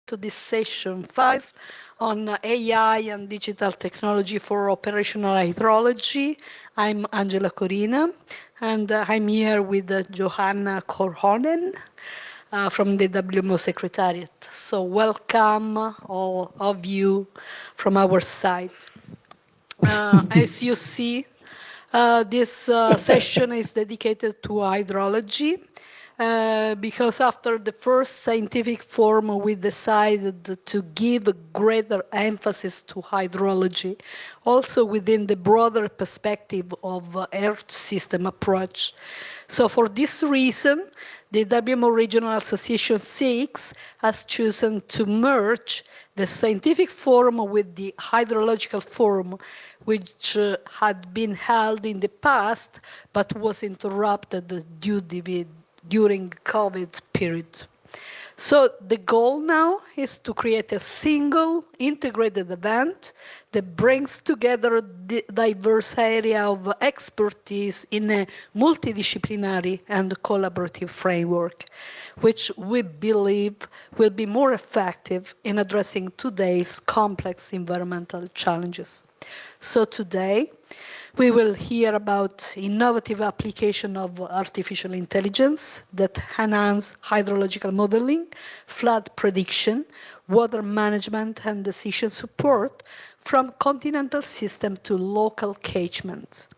to this session 5 on AI and digital technology for operational hydrology. I'm Angela Corina, and I'm here with Johanna Korhonen from the WMO Secretariat. So welcome all of you from our side. As you see, this session is dedicated to hydrology. Because after the first scientific forum, we decided to give a greater emphasis to hydrology, also within the broader perspective of Earth system approach. So for this reason, the WMO Regional Association 6 has chosen to merge the scientific forum with the hydrological forum, which had been held in the past, but was interrupted during COVID period. So the goal now is to create a single integrated event that brings together the diverse area of expertise in a multidisciplinary and collaborative framework, which we believe will be more effective in addressing today's complex environmental challenges. So today, we will hear about innovative application of artificial intelligence that enhance hydrological modeling, flood prediction, water management, and decision support from continental system to local catchments.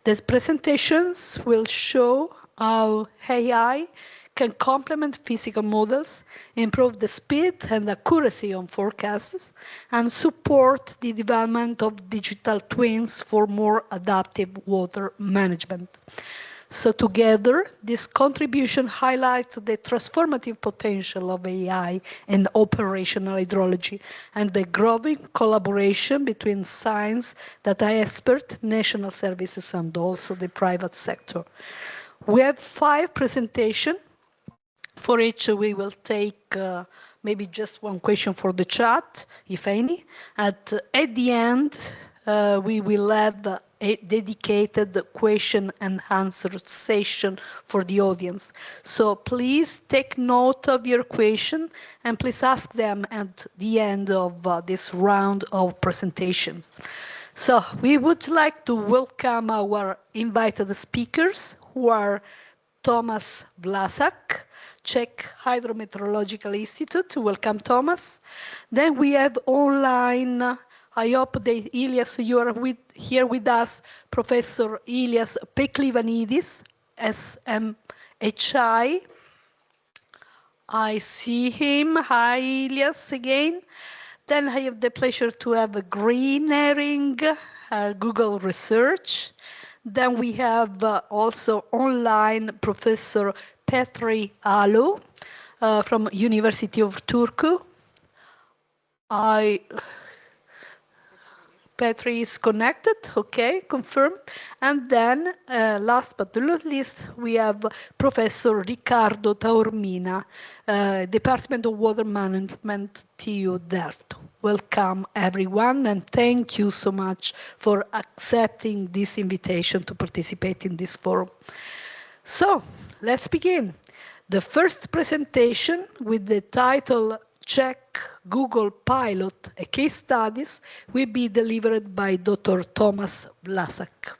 These presentations will show how AI can complement physical models, improve the speed and accuracy on forecasts, and support the development of digital twins for more adaptive water management. So together, this contribution highlights the transformative potential of AI in operational hydrology and the growing collaboration between science, data experts, national services, and also the private sector. We have 5 presentations. For each, we will take maybe just one question for the chat, if any. At the end, we will have a dedicated question and answer session for the audience. So please take note of your question and please ask them at the end of this round of presentations. So we would like to welcome our invited speakers, who are Thomas Vlasak, Czech Hydrometeorological Institute. Welcome, Thomas. Then we have online, I hope that Ilias, you are here with us, Professor Ilias Peklivanidis, SMHI. I see him. Hi, Ilias, again. Then I have the pleasure to have a green herring, Google Research. Then we have also online Professor Petri Alu from University of Turku. Petri is connected, okay, confirmed. And then, last but not least, we have Professor Riccardo Taormina, Department of Water Management, TU Delft. Welcome, everyone, and thank you so much for accepting this invitation to participate in this forum. So, let's begin. The first presentation with the title Czech Google Pilot, a case studies, will be delivered by Dr. Thomas Vlasak.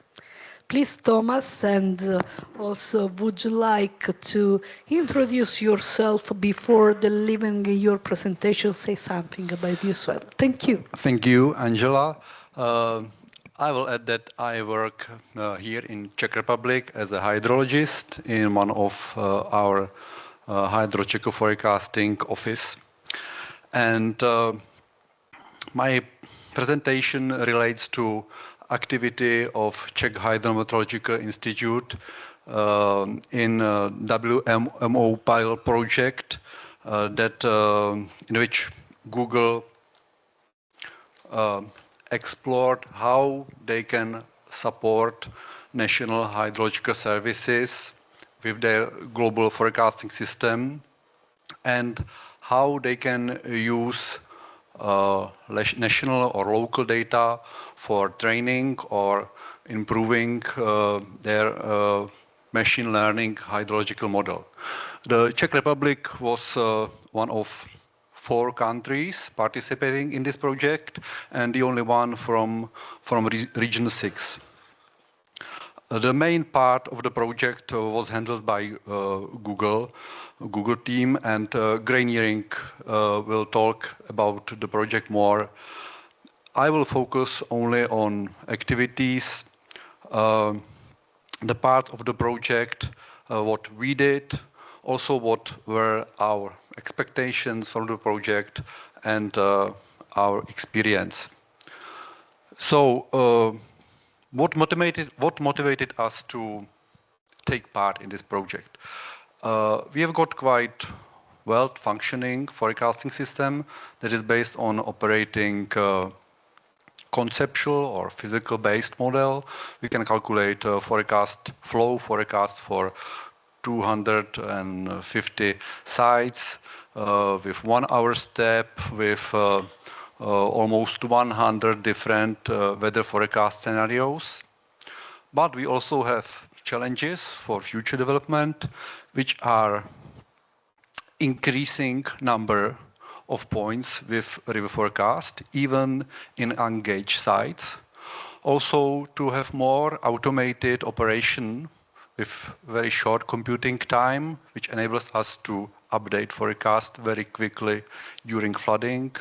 Please, Thomas, and also would you like to introduce yourself before delivering your presentation, say something about yourself. Thank you. Thank you, Angela. I will add that I work here in Czech Republic as a hydrologist in one of our hydrological forecasting office. And my presentation relates to activity of Czech Hydrometeorological Institute in WMO pilot project in which Google explored how they can support national hydrological services with their global forecasting system and how they can use national or local data for training or improving their machine learning hydrological model. The Czech Republic was one of 4 countries participating in this project, and the only one from region 6. The main part of the project was handled by Google team, and Greiniering will talk about the project more. I will focus only on activities, the part of the project, what we did, also what were our expectations from the project, and our experience. So, what motivated us to take part in this project? We have got quite well-functioning forecasting system that is based on operating conceptual or physical-based model. We can calculate forecast flow forecast for 250 sites with 1 hour step, with almost 100 different weather forecast scenarios. But we also have challenges for future development, which are increasing number of points with river forecast, even in engaged sites. Also, to have more automated operation with very short computing time, which enables us to update forecast very quickly during flooding.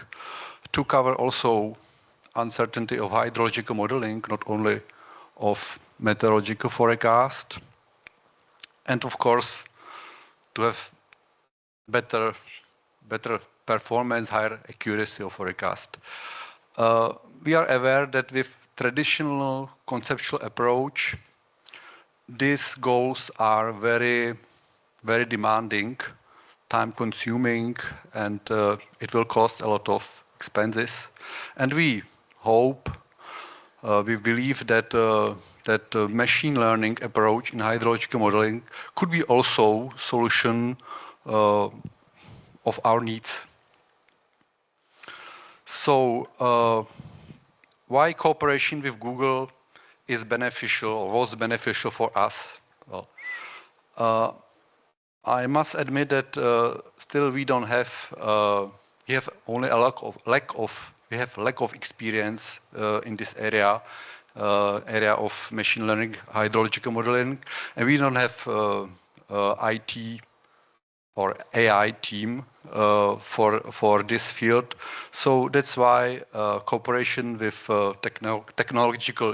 To cover also uncertainty of hydrological modeling, not only of meteorological forecast. And of course, to have better performance, higher accuracy of forecast. We are aware that with traditional conceptual approach, these goals are very, very demanding, time-consuming, and it will cost a lot of expenses. And we hope, we believe that that machine learning approach in hydrological modeling could be also solution of our needs. So, why cooperation with Google is beneficial or was beneficial for us? Well, I must admit that still we don't have we have only a lack of experience in this area of machine learning, hydrological modeling, and we don't have IT or AI team for this field. So that's why cooperation with technological,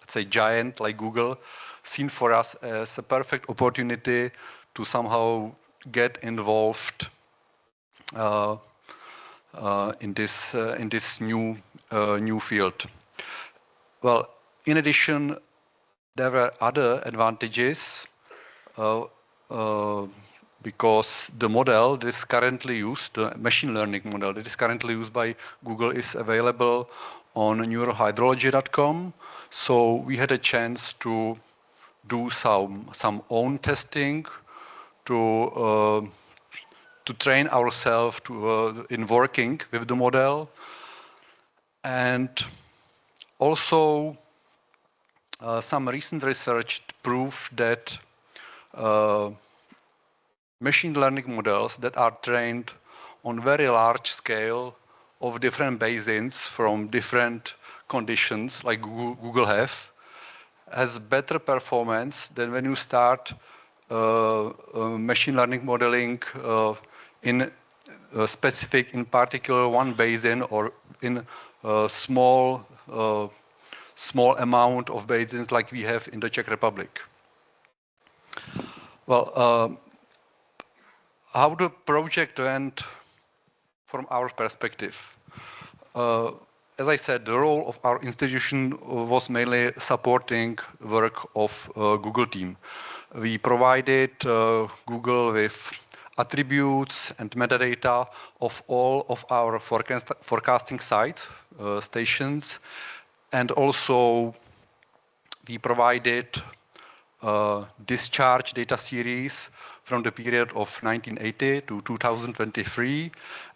let's say, giant like Google seemed for us as a perfect opportunity to somehow get involved in this new field. Well, in addition, there were other advantages because the model that is currently used, the machine learning model that is currently used by Google, is available on neurohydrology.com. So we had a chance to do some own testing to train ourselves in working with the model, and also some recent research proved that machine learning models that are trained on very large scale of different basins from different conditions like Google has better performance than when you start machine learning modeling in specific, in particular one basin or in a small amount of basins like we have in the Czech Republic. Well, how the project went from our perspective. As I said, the role of our institution was mainly supporting work of Google team. We provided Google with attributes and metadata of all of our forecasting sites, stations, and also we provided discharge data series from the period of 1980 to 2023,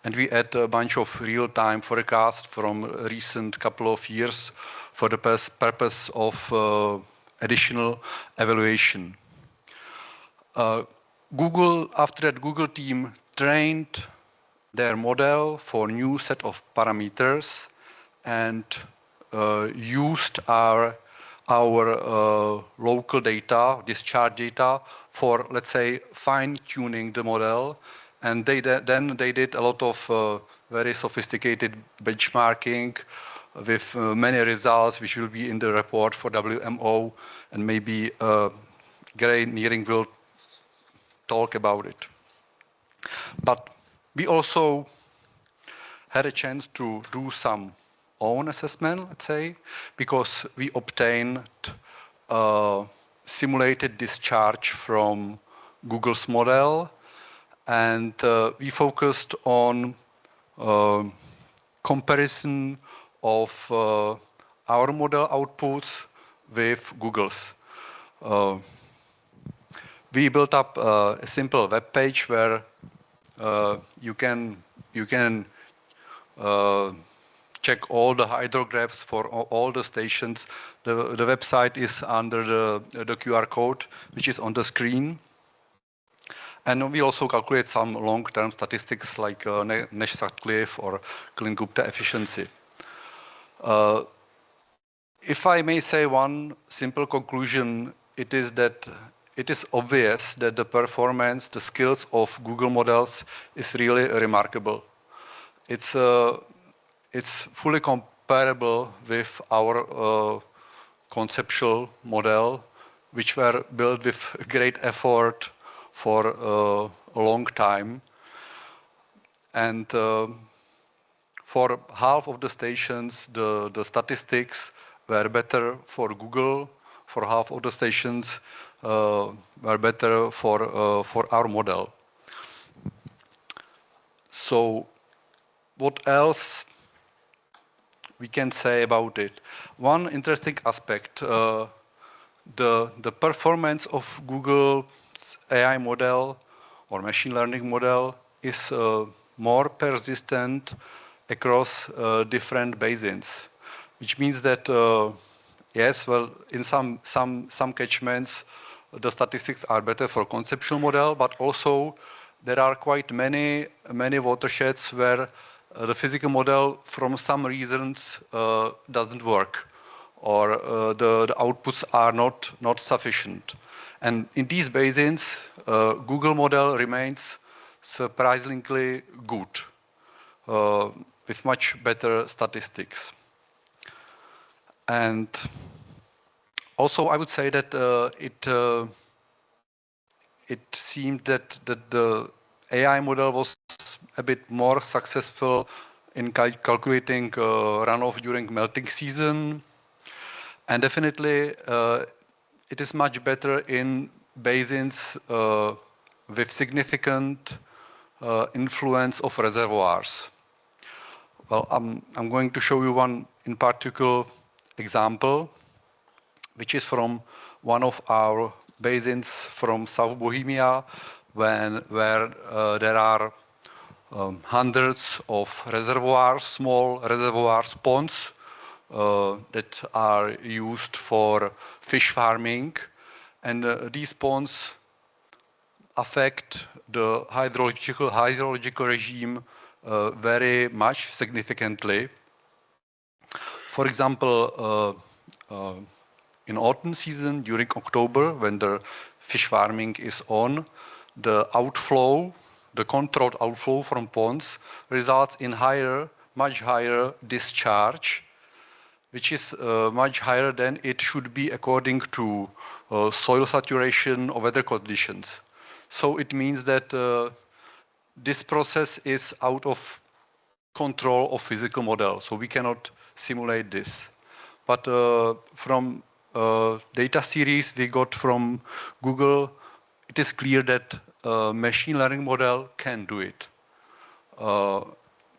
and we add a bunch of real-time forecasts from recent couple of years for the purpose of additional evaluation. After that, Google team trained their model for new set of parameters and used our local data, discharge data, for, let's say, fine-tuning the model. And then they did a lot of very sophisticated benchmarking with many results, which will be in the report for WMO, and maybe Gray Nearing will talk about it. But we also had a chance to do some own assessment, let's say, because we obtained simulated discharge from Google's model, and we focused on comparison of our model outputs with Google's. We built up a simple web page where you can check all the hydrographs for all the stations. The website is under the QR code, which is on the screen. And we also calculate some long-term statistics like Nash-Sutcliffe or Klein-Gupta efficiency. If I may say one simple conclusion, it is that it is obvious that the performance, the skills of Google models is really remarkable. It's fully comparable with our conceptual model, which were built with great effort for a long time. And for half of the stations, the statistics were better for Google. For half of the stations were better for our model. So what else we can say about it? One interesting aspect, the performance of Google's AI model or machine learning model is more persistent across different basins, which means that yes, well, in some catchments, the statistics are better for conceptual model, but also there are quite many watersheds where the physical model, from some reasons, doesn't work, or the outputs are not sufficient. And in these basins, Google model remains surprisingly good, with much better statistics. And also, I would say that it seemed that the AI model was a bit more successful in calculating runoff during melting season. And definitely, it is much better in basins with significant influence of reservoirs. Well, I'm going to show you one in particular example, which is from one of our basins from South Bohemia, where there are hundreds of reservoirs, small reservoirs, ponds, that are used for fish farming. And these ponds affect the hydrological regime very much significantly. For example, in autumn season, during October, when the fish farming is on, the outflow, the controlled outflow from ponds results in much higher discharge, which is much higher than it should be according to soil saturation or weather conditions. So it means that this process is out of control of physical model, so we cannot simulate this. But from data series we got from Google, it is clear that machine learning model can do it.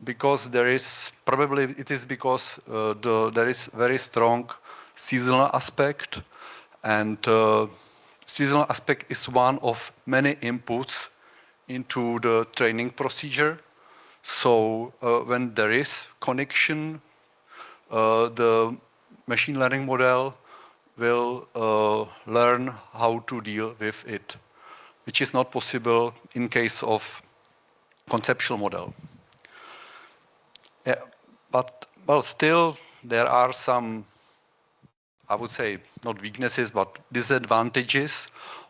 Because there is, probably it is because there is very strong seasonal aspect, and seasonal aspect is one of many inputs into the training procedure. So when there is connection, the machine learning model will learn how to deal with it, which is not possible in case of conceptual model. but well, still there are some, I would say, not weaknesses, but disadvantages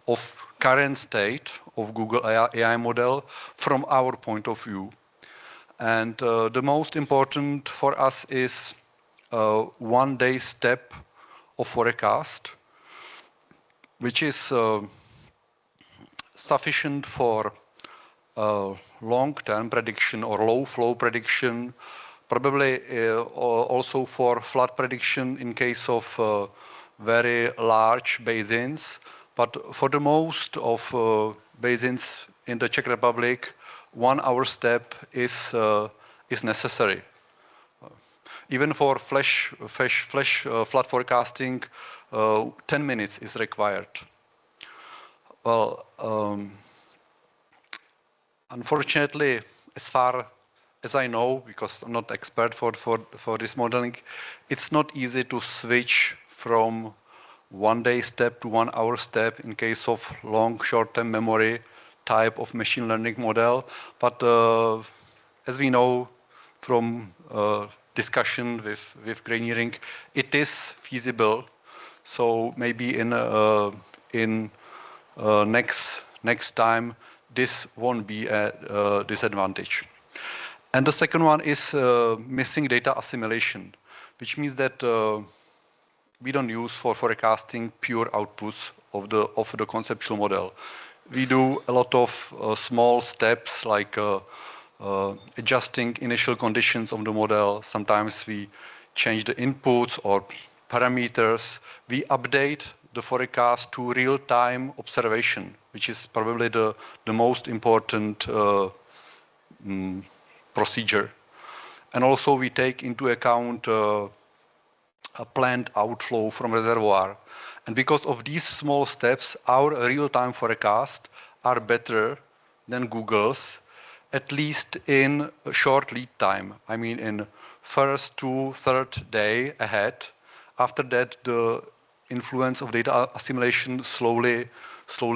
of current state of Google AI model from our point of view. And the most important for us is one-day step of forecast, which is sufficient for long-term prediction or low-flow prediction, probably also for flood prediction in case of very large basins. But for the most of basins in the Czech Republic, 1 hour step is necessary. Even for flash flood forecasting, 10 minutes is required. Well, unfortunately, as far as I know, because I'm not expert for this modeling, it's not easy to switch from 1 day step to 1 hour step in case of long short-term memory type of machine learning model. But as we know from discussion with Graineering, it is feasible. So maybe in next time, this won't be a disadvantage. And the second one is missing data assimilation, which means that we don't use for forecasting pure outputs of the conceptual model. We do a lot of small steps like adjusting initial conditions of the model. Sometimes we change the inputs or parameters. We update the forecast to real-time observation, which is probably the most important procedure. And also we take into account a planned outflow from reservoir. And because of these small steps, our real-time forecasts are better than Google's, at least in a short lead time. I mean, in first to third day ahead. After that, the influence of data assimilation slowly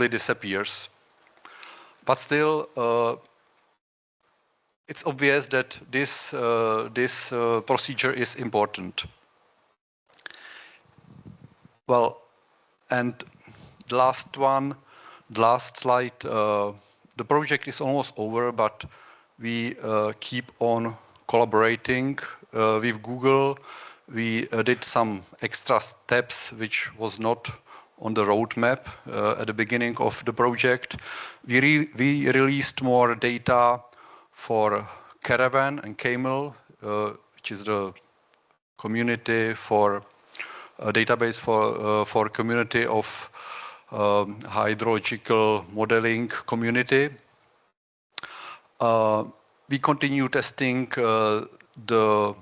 disappears. But still, it's obvious that this procedure is important. Well, and the last slide, the project is almost over, but we keep on collaborating with Google. We did some extra steps which was not on the roadmap at the beginning of the project. We released more data for Caravan and Camel, which is the community for a database for community of hydrological modeling community. We continue testing the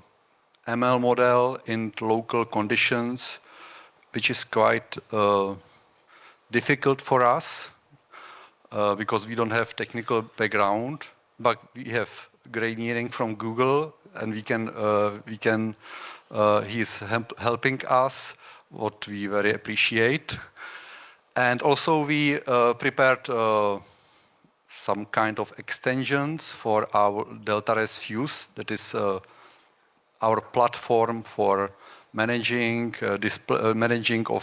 ML model in local conditions, which is quite difficult for us because we don't have technical background, but we have Graineering from Google, and he's helping us, what we very appreciate. And also we prepared some kind of extensions for our DeltaRes Fuse, that is our platform for managing of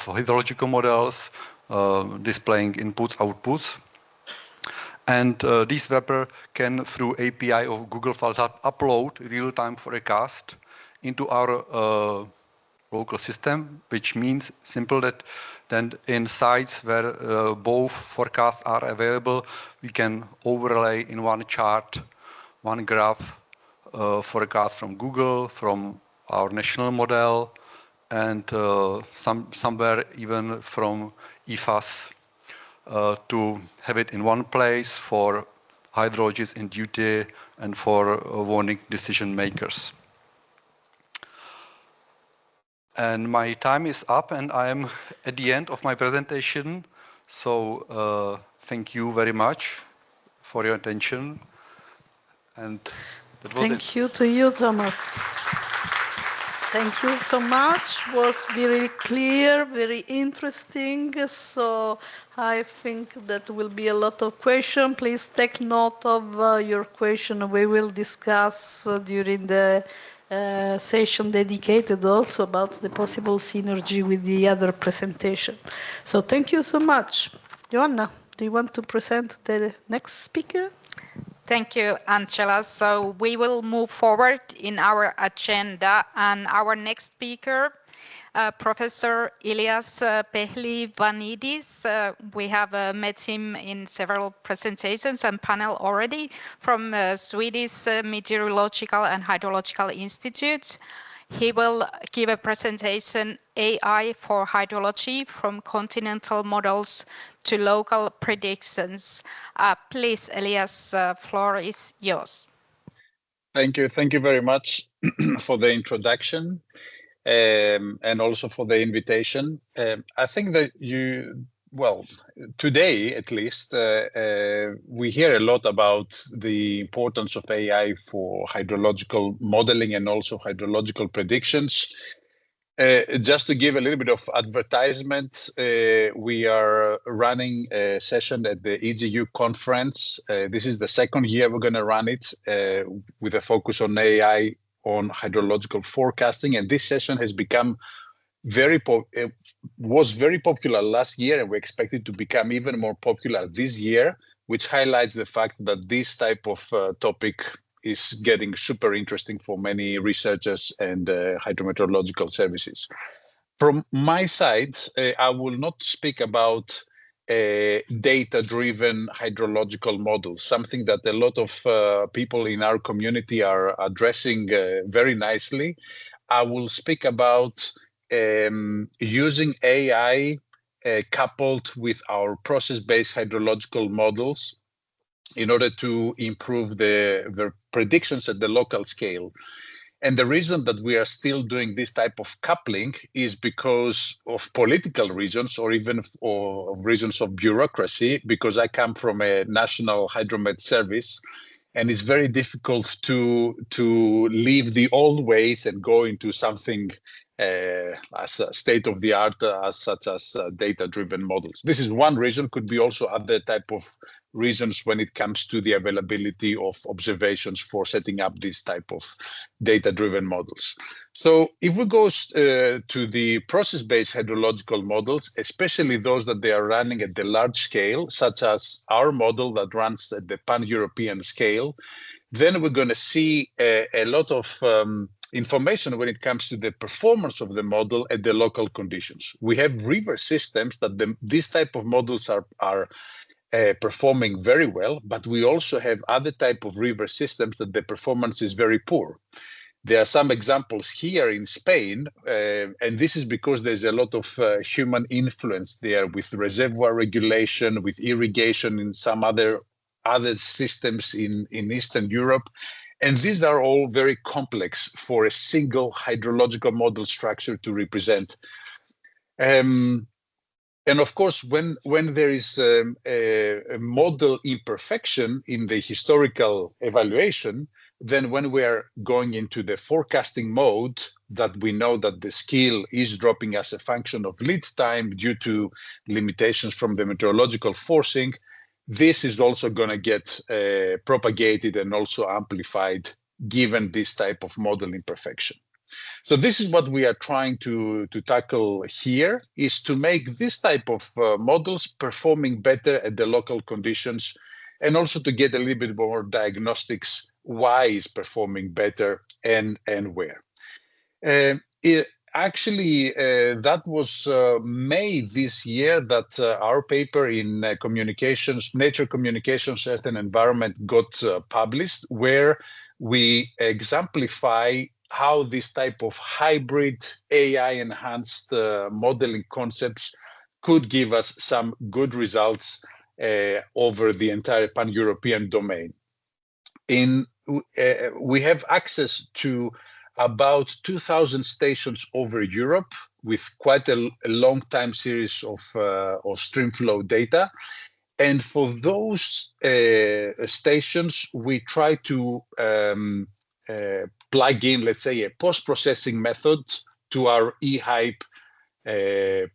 hydrological models, displaying inputs, outputs. And this wrapper can, through API of Google Cloud, upload real-time forecast into our local system, which means simple that then in sites where both forecasts are available, we can overlay in one chart, one graph, forecast from Google, from our national model, and somewhere even from IFAS to have it in one place for hydrologists in duty and for warning decision makers. And my time is up, and I am at the end of my presentation. So thank you very much for your attention. And that was it. Thank you to you, Thomas. Thank you so much. It was very clear, very interesting. So I think that will be a lot of questions. Please take note of your question. We will discuss during the session dedicated also about the possible synergy with the other presentation. So thank you so much. Johanna, do you want to present the next speaker? Thank you, Angela. So we will move forward in our agenda, and our next speaker, Professor Ilias Pehli-Vanidis. We have met him in several presentations and panel already from Swedish Meteorological and Hydrological Institute. He will give a presentation, AI for hydrology, from continental models to local predictions. Please, Elias, floor is yours. Thank you very much for the introduction and also for the invitation. I think that today at least, we hear a lot about the importance of AI for hydrological modeling and also hydrological predictions. Just to give a little bit of advertisement, we are running a session at the EGU conference. This is the second year we're going to run it with a focus on AI on hydrological forecasting. And this session has become was very popular last year, and we expect it to become even more popular this year, which highlights the fact that this type of topic is getting super interesting for many researchers and hydrometeorological services. From my side, I will not speak about data-driven hydrological models, something that a lot of people in our community are addressing very nicely. I will speak about using AI coupled with our process-based hydrological models in order to improve the predictions at the local scale. And the reason that we are still doing this type of coupling is because of political reasons, or even for reasons of bureaucracy, because I come from a national hydromet service, and it's very difficult to leave the old ways and go into something as a state-of-the-art, such as data-driven models. This is one reason. Could be also other type of reasons when it comes to the availability of observations for setting up this type of data-driven models. So if we go to the process-based hydrological models, especially those that they are running at the large scale, such as our model that runs at the pan-European scale, then we're going to see a lot of information when it comes to the performance of the model at the local conditions. We have river systems that these type of models are performing very well, but we also have other type of river systems that the performance is very poor. There are some examples here in Spain, and this is because there's a lot of human influence there with reservoir regulation, with irrigation in some other systems in Eastern Europe. And these are all very complex for a single hydrological model structure to represent. And of course, when there is a model imperfection in the historical evaluation, then when we are going into the forecasting mode, that we know that the skill is dropping as a function of lead time due to limitations from the meteorological forcing, this is also going to get propagated and also amplified given this type of model imperfection. So this is what we are trying to tackle here, is to make this type of models performing better at the local conditions, and also to get a little bit more diagnostics why it's performing better and where. Actually, that was May this year that our paper in Nature Communications, Earth and Environment got published, where we exemplify how this type of hybrid AI-enhanced modeling concepts could give us some good results over the entire pan-European domain. We have access to about 2,000 stations over Europe with quite a long time series of stream flow data. And for those stations, we try to plug in, let's say, a post-processing method to our eHype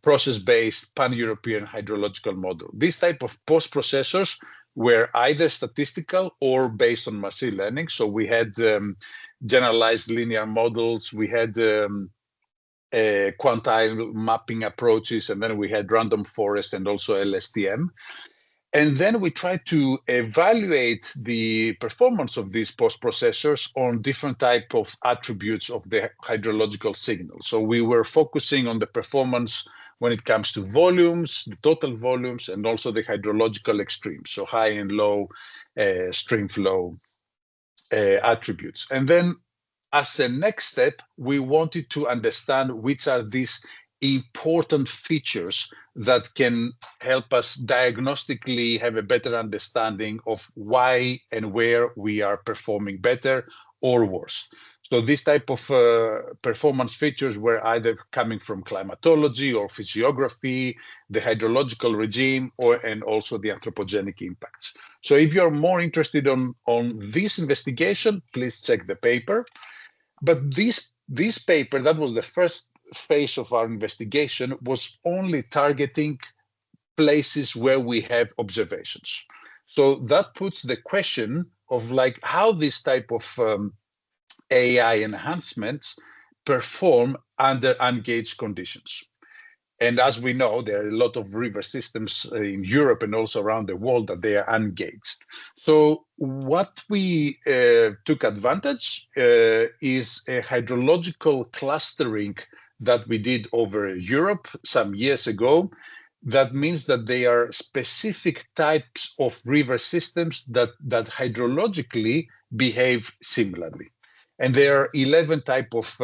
process-based pan-European hydrological model. This type of post-processors were either statistical or based on machine learning. So we had generalized linear models, we had quantile mapping approaches, and then we had random forest and also LSTM. And then we tried to evaluate the performance of these post-processors on different type of attributes of the hydrological signal. So we were focusing on the performance when it comes to volumes, the total volumes, and also the hydrological extremes, so high and low stream flow attributes. And then as a next step, we wanted to understand which are these important features that can help us diagnostically have a better understanding of why and where we are performing better or worse. So this type of performance features were either coming from climatology or physiography, the hydrological regime, and also the anthropogenic impacts. So if you're more interested on this investigation, please check the paper. But this paper, that was the first phase of our investigation, was only targeting places where we have observations. So that puts the question of like how this type of AI enhancements perform under ungauged conditions. And as we know, there are a lot of river systems in Europe and also around the world that they are ungauged. So what we took advantage is a hydrological clustering that we did over Europe some years ago. That means that they are specific types of river systems that hydrologically behave similarly. And there are 11 type of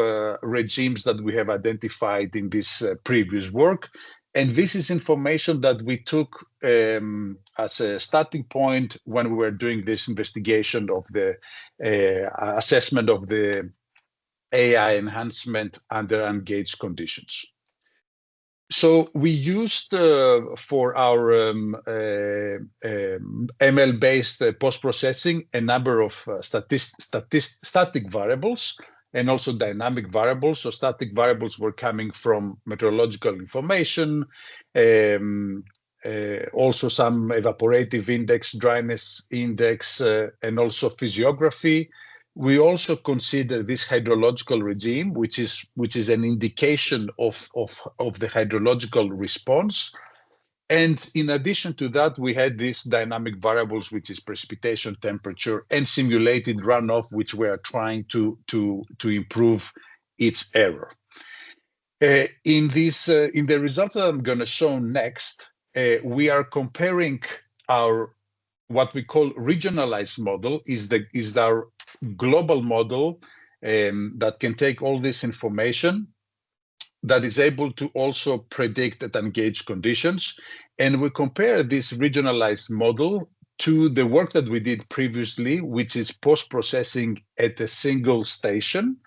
regimes that we have identified in this previous work. And this is information that we took as a starting point when we were doing this investigation of the assessment of the AI enhancement under ungauged conditions. So we used for our ML-based post-processing a number of static variables and also dynamic variables. So static variables were coming from meteorological information, also some evaporative index, dryness index, and also physiography. We also consider this hydrological regime, which is an indication of the hydrological response. And in addition to that, we had these dynamic variables, which is precipitation, temperature, and simulated runoff, which we are trying to improve its error. In the results that I'm going to show next, we are comparing our what we call regionalized model is our global model that can take all this information, that is able to also predict at ungauged conditions. And we compare this regionalized model to the work that we did previously, which is post-processing at a single station,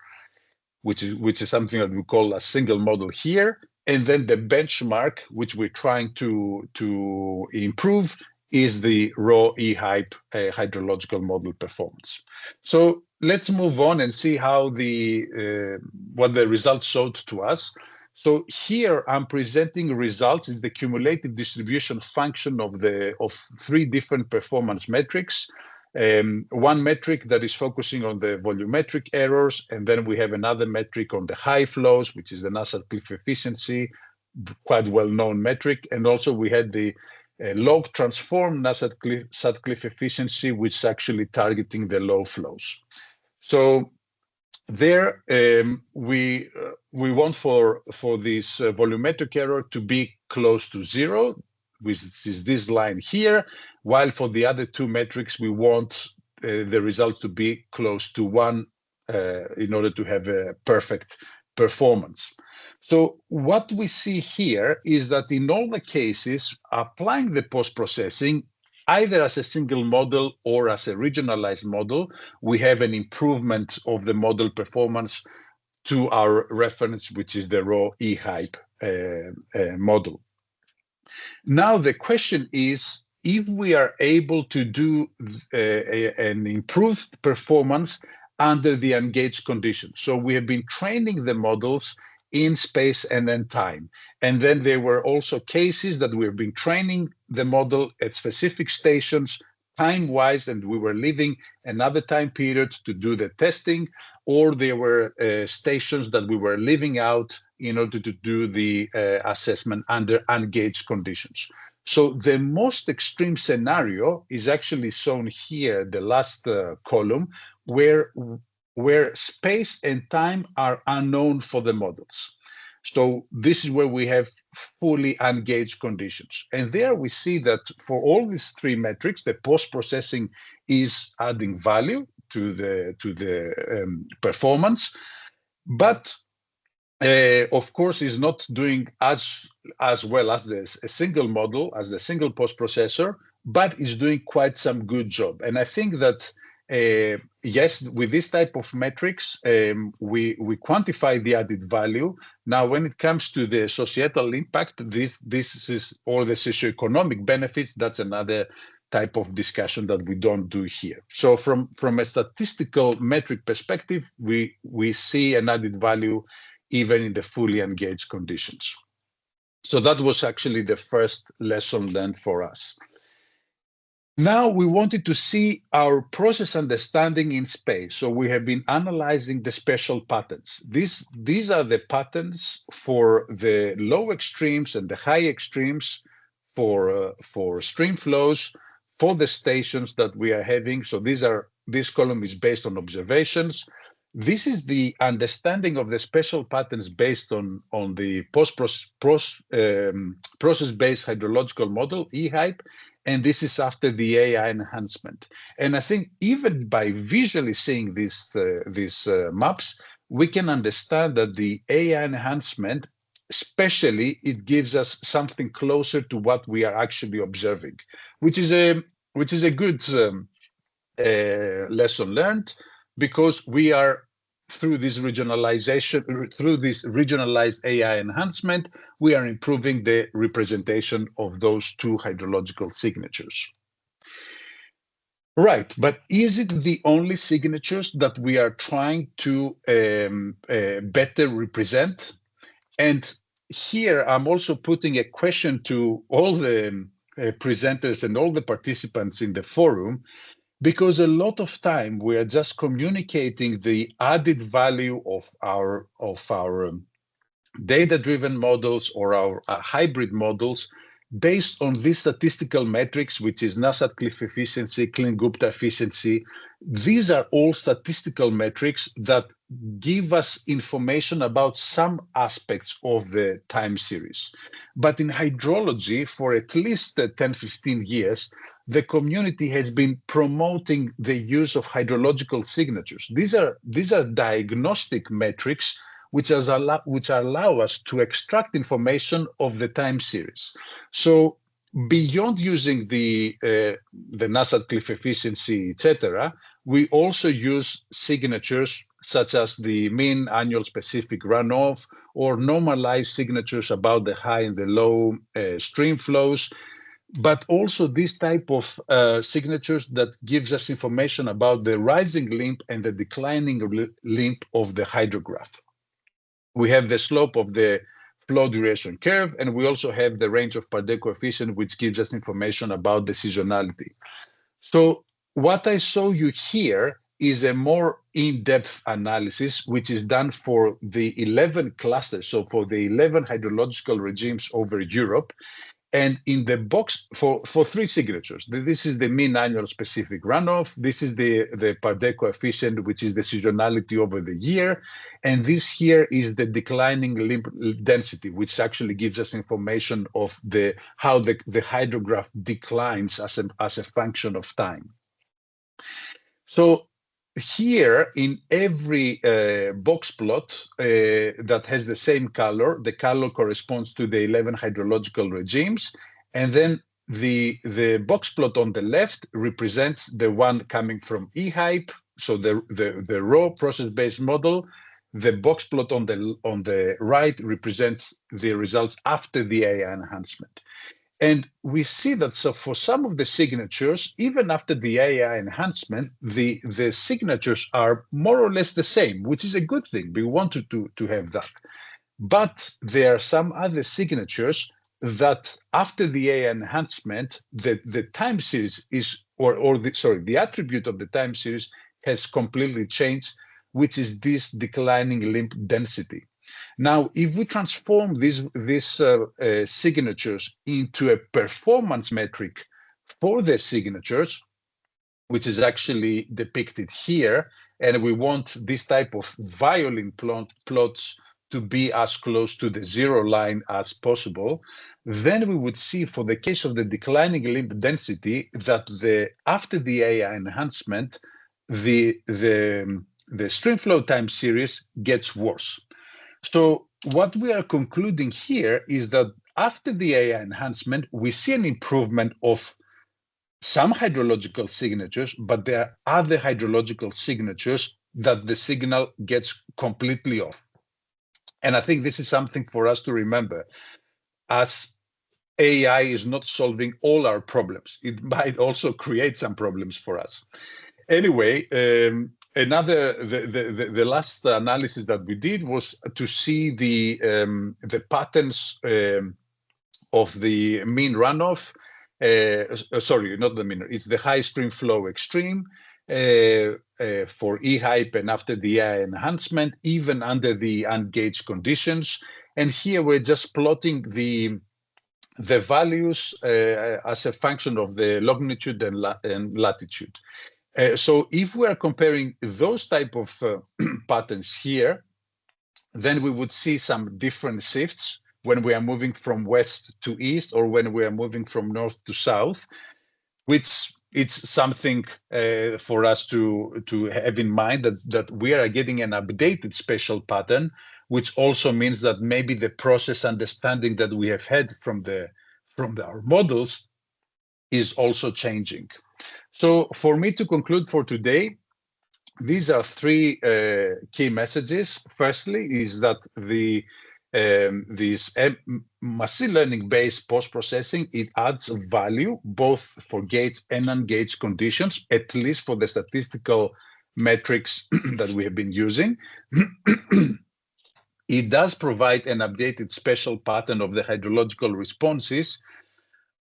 which is something that we call a single model here. And then the benchmark, which we're trying to improve, is the raw E-hype hydrological model performance. So let's move on and see how what the results showed to us. So here I'm presenting results is the cumulative distribution function of three different performance metrics. One metric that is focusing on the volumetric errors, and then we have another metric on the high flows, which is the Nassau cliff efficiency, quite well-known metric, and also we had the log transform Nassau cliff efficiency, which is actually targeting the low flows. So there we want for this volumetric error to be close to zero, which is this line here, while for the other two metrics we want the result to be close to 1 in order to have a perfect performance. So what we see here is that in all the cases, applying the post-processing, either as a single model or as a regionalized model, we have an improvement of the model performance to our reference, which is the raw E-hype model. Now the question is, if we are able to do an improved performance under the ungauged conditions. So we have been training the models in space and then time. And then there were also cases that we've been training the model at specific stations time-wise, and we were leaving another time period to do the testing, or there were stations that we were leaving out in order to do the assessment under ungauged conditions. So the most extreme scenario is actually shown here, the last column, where space and time are unknown for the models. So this is where we have fully ungauged conditions. And there we see that for all these three metrics, the post-processing is adding value to the performance, but of course is not doing as well as a single model, as the single post-processor, but is doing quite some good job. And I think that yes, with this type of metrics, we quantify the added value. Now, when it comes to the societal impact, this is, or the socioeconomic benefits, that's another type of discussion that we don't do here. So from a statistical metric perspective, we see an added value even in the fully engaged conditions. So that was actually the first lesson learned for us. Now we wanted to see our process understanding in space. So we have been analyzing the spatial patterns. These are the patterns for the low extremes and the high extremes for stream flows for the stations that we are having. So this column is based on observations. This is the understanding of the spatial patterns based on the process-based hydrological model, EHYPE, and this is after the AI enhancement. And I think even by visually seeing these maps, we can understand that the AI enhancement, especially, it gives us something closer to what we are actually observing, which is a good lesson learned, because we are, through this regionalization, through this regionalized AI enhancement, we are improving the representation of those two hydrological signatures. Right, but is it the only signatures that we are trying to better represent? And here I'm also putting a question to all the presenters and all the participants in the forum, because a lot of time we are just communicating the added value of our data-driven models or our hybrid models based on these statistical metrics, which is Nassat-Cliff efficiency, Klein-Gupta efficiency. These are all statistical metrics that give us information about some aspects of the time series. But in hydrology, for at least 10, 15 years, the community has been promoting the use of hydrological signatures. These are diagnostic metrics which allow us to extract information of the time series. So beyond using the Nassat-Cliff efficiency, etc., we also use signatures such as the mean annual specific runoff or normalized signatures about the high and the low stream flows, but also this type of signatures that gives us information about the rising limb and the declining limb of the hydrograph. We have the slope of the flow duration curve, and we also have the range of Pardet coefficient, which gives us information about the seasonality. So what I show you here is a more in-depth analysis, which is done for the 11 clusters, so for the 11 hydrological regimes over Europe. And in the box for three signatures, this is the mean annual specific runoff, this is the Pardet coefficient, which is the seasonality over the year, and this here is the declining limb density, which actually gives us information of how the hydrograph declines as a function of time. So here, in every box plot that has the same color, the color corresponds to the 11 hydrological regimes. And then the box plot on the left represents the one coming from EHYPE, so the raw process-based model. The box plot on the right represents the results after the AI enhancement. And we see that for some of the signatures, even after the AI enhancement, the signatures are more or less the same, which is a good thing. We wanted to have that. But there are some other signatures that after the AI enhancement, the time series is the attribute of the time series has completely changed, which is this declining limb density. Now, if we transform these signatures into a performance metric for the signatures, which is actually depicted here, and we want this type of violin plots to be as close to the zero line as possible, then we would see for the case of the declining limb density that after the AI enhancement, the streamflow time series gets worse. So what we are concluding here is that after the AI enhancement, we see an improvement of some hydrological signatures, but there are other hydrological signatures that the signal gets completely off. And I think this is something for us to remember. As AI is not solving all our problems, it might also create some problems for us. Anyway, the last analysis that we did was to see the patterns of the mean runoff. Sorry, not the mean. It's the high stream flow extreme for E-hype and after the AI enhancement, even under the ungauged conditions. And here we're just plotting the values as a function of the longitude and latitude. So if we are comparing those type of patterns here, then we would see some different shifts when we are moving from west to east or when we are moving from north to south, which it's something for us to have in mind that we are getting an updated spatial pattern, which also means that maybe the process understanding that we have had from our models is also changing. So for me to conclude for today, these are three key messages. Firstly, is that this machine learning-based post-processing, it adds value both for gauged and ungauged conditions, at least for the statistical metrics that we have been using. It does provide an updated spatial pattern of the hydrological responses,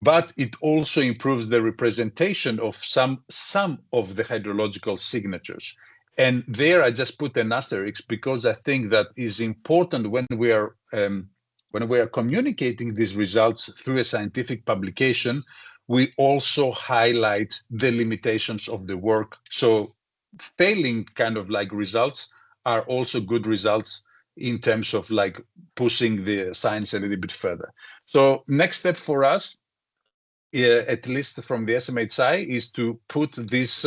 but it also improves the representation of some of the hydrological signatures. And there I just put an asterisk because I think that is important when we are communicating these results through a scientific publication. We also highlight the limitations of the work. So failing kind of like results are also good results in terms of like pushing the science a little bit further. So next step for us, at least from the SMHI, is to put these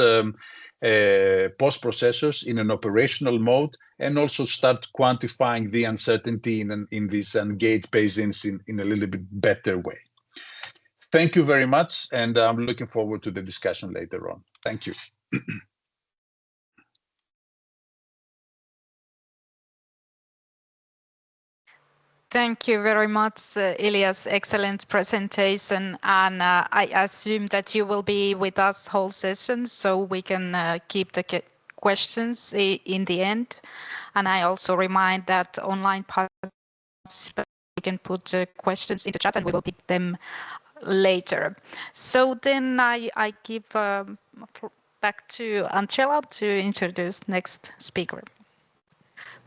post-processors in an operational mode and also start quantifying the uncertainty in these ungauged basins in a little bit better way. Thank you very much, and I'm looking forward to the discussion later on. Thank you. Thank you very much, Ilias. Excellent presentation. And I assume that you will be with us whole session, so we can keep the questions in the end. And I also remind that online participants, you can put questions in the chat and we will pick them later. So then I give back to Angela to introduce next speaker.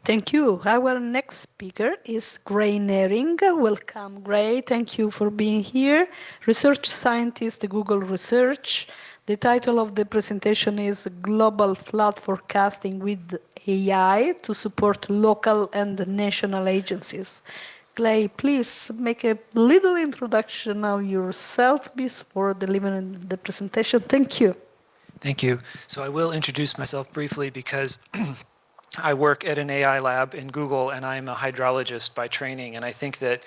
Thank you. Our next speaker is Gray Nering. Welcome, Gray. Thank you for being here. Research scientist at Google Research. The title of the presentation is Global Flood Forecasting with AI to support local and national agencies. Gray, please make a little introduction of yourself before delivering the presentation. Thank you. Thank you. So I will introduce myself briefly because I work at an AI lab in Google, and I'm a hydrologist by training. And I think that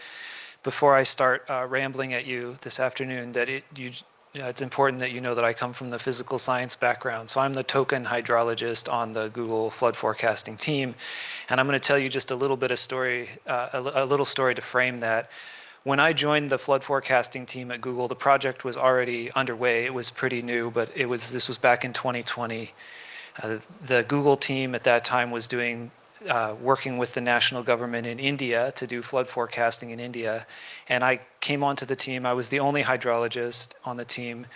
before I start rambling at you this afternoon, that it's important that you know that I come from the physical science background. So I'm the token hydrologist on the Google flood forecasting team. And I'm going to tell you just a little bit of story, a little story to frame that. When I joined the flood forecasting team at Google, the project was already underway. It was pretty new, but this was back in 2020. The Google team at that time was working with the national government in India to do flood forecasting in India. And I came onto the team. I was the only hydrologist on the team.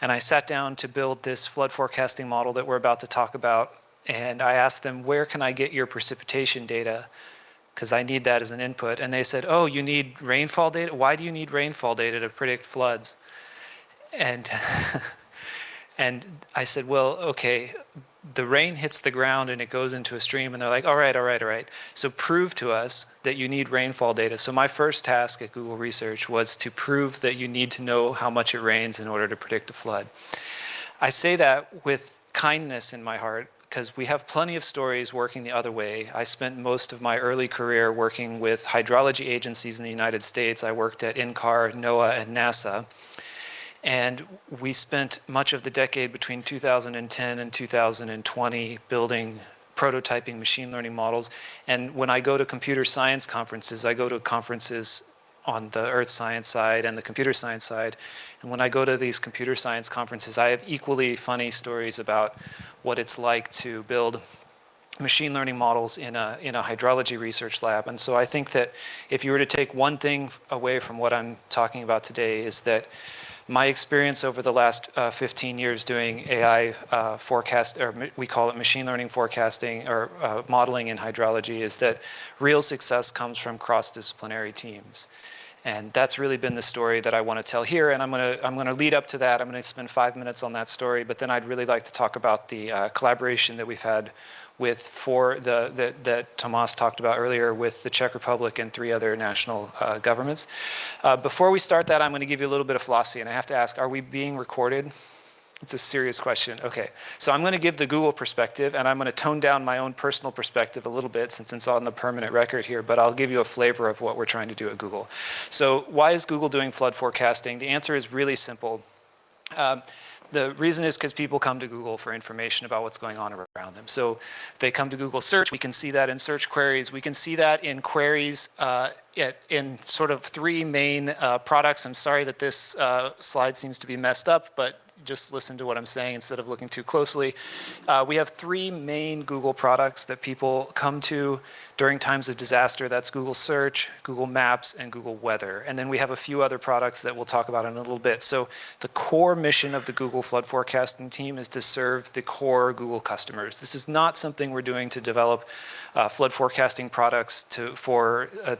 And I sat down to build this flood forecasting model that we're about to talk about. And I asked them, where can I get your precipitation data? Because I need that as an input. And they said, oh, you need rainfall data? Why do you need rainfall data to predict floods? And, and I said, well, okay, the rain hits the ground and it goes into a stream. And they're like, all right. So prove to us that you need rainfall data. So my first task at Google Research was to prove that you need to know how much it rains in order to predict a flood. I say that with kindness in my heart, because we have plenty of stories working the other way. I spent most of my early career working with hydrology agencies in the United States. I worked at INCAR, NOAA, and NASA. And we spent much of the decade between 2010 and 2020 building, prototyping machine learning models. And when I go to computer science conferences, I go to conferences on the earth science side and the computer science side. And when I go to these computer science conferences, I have equally funny stories about what it's like to build machine learning models in a hydrology research lab. And so I think that if you were to take one thing away from what I'm talking about today, is that my experience over the last 15 years doing AI forecast, or we call it machine learning forecasting or modeling in hydrology, is that real success comes from cross-disciplinary teams. And that's really been the story that I want to tell here. And I'm going to lead up to that. I'm going to spend 5 minutes on that story. But then I'd really like to talk about the collaboration that we've had with that Tomas talked about earlier with the Czech Republic and 3 other national governments. Before we start that, I'm going to give you a little bit of philosophy. And I have to ask, are we being recorded? It's a serious question. Okay, so I'm going to give the Google perspective, and I'm going to tone down my own personal perspective a little bit since it's on the permanent record here, but I'll give you a flavor of what we're trying to do at Google. So why is Google doing flood forecasting? The answer is really simple. The reason is because people come to Google for information about what's going on around them. So they come to Google search. We can see that in search queries. We can see that in queries in sort of 3 main products. I'm sorry that this slide seems to be messed up, but just listen to what I'm saying instead of looking too closely. We have 3 main Google products that people come to during times of disaster. That's Google Search, Google Maps, and Google Weather. And then we have a few other products that we'll talk about in a little bit. So the core mission of the Google flood forecasting team is to serve the core Google customers. This is not something we're doing to develop flood forecasting products to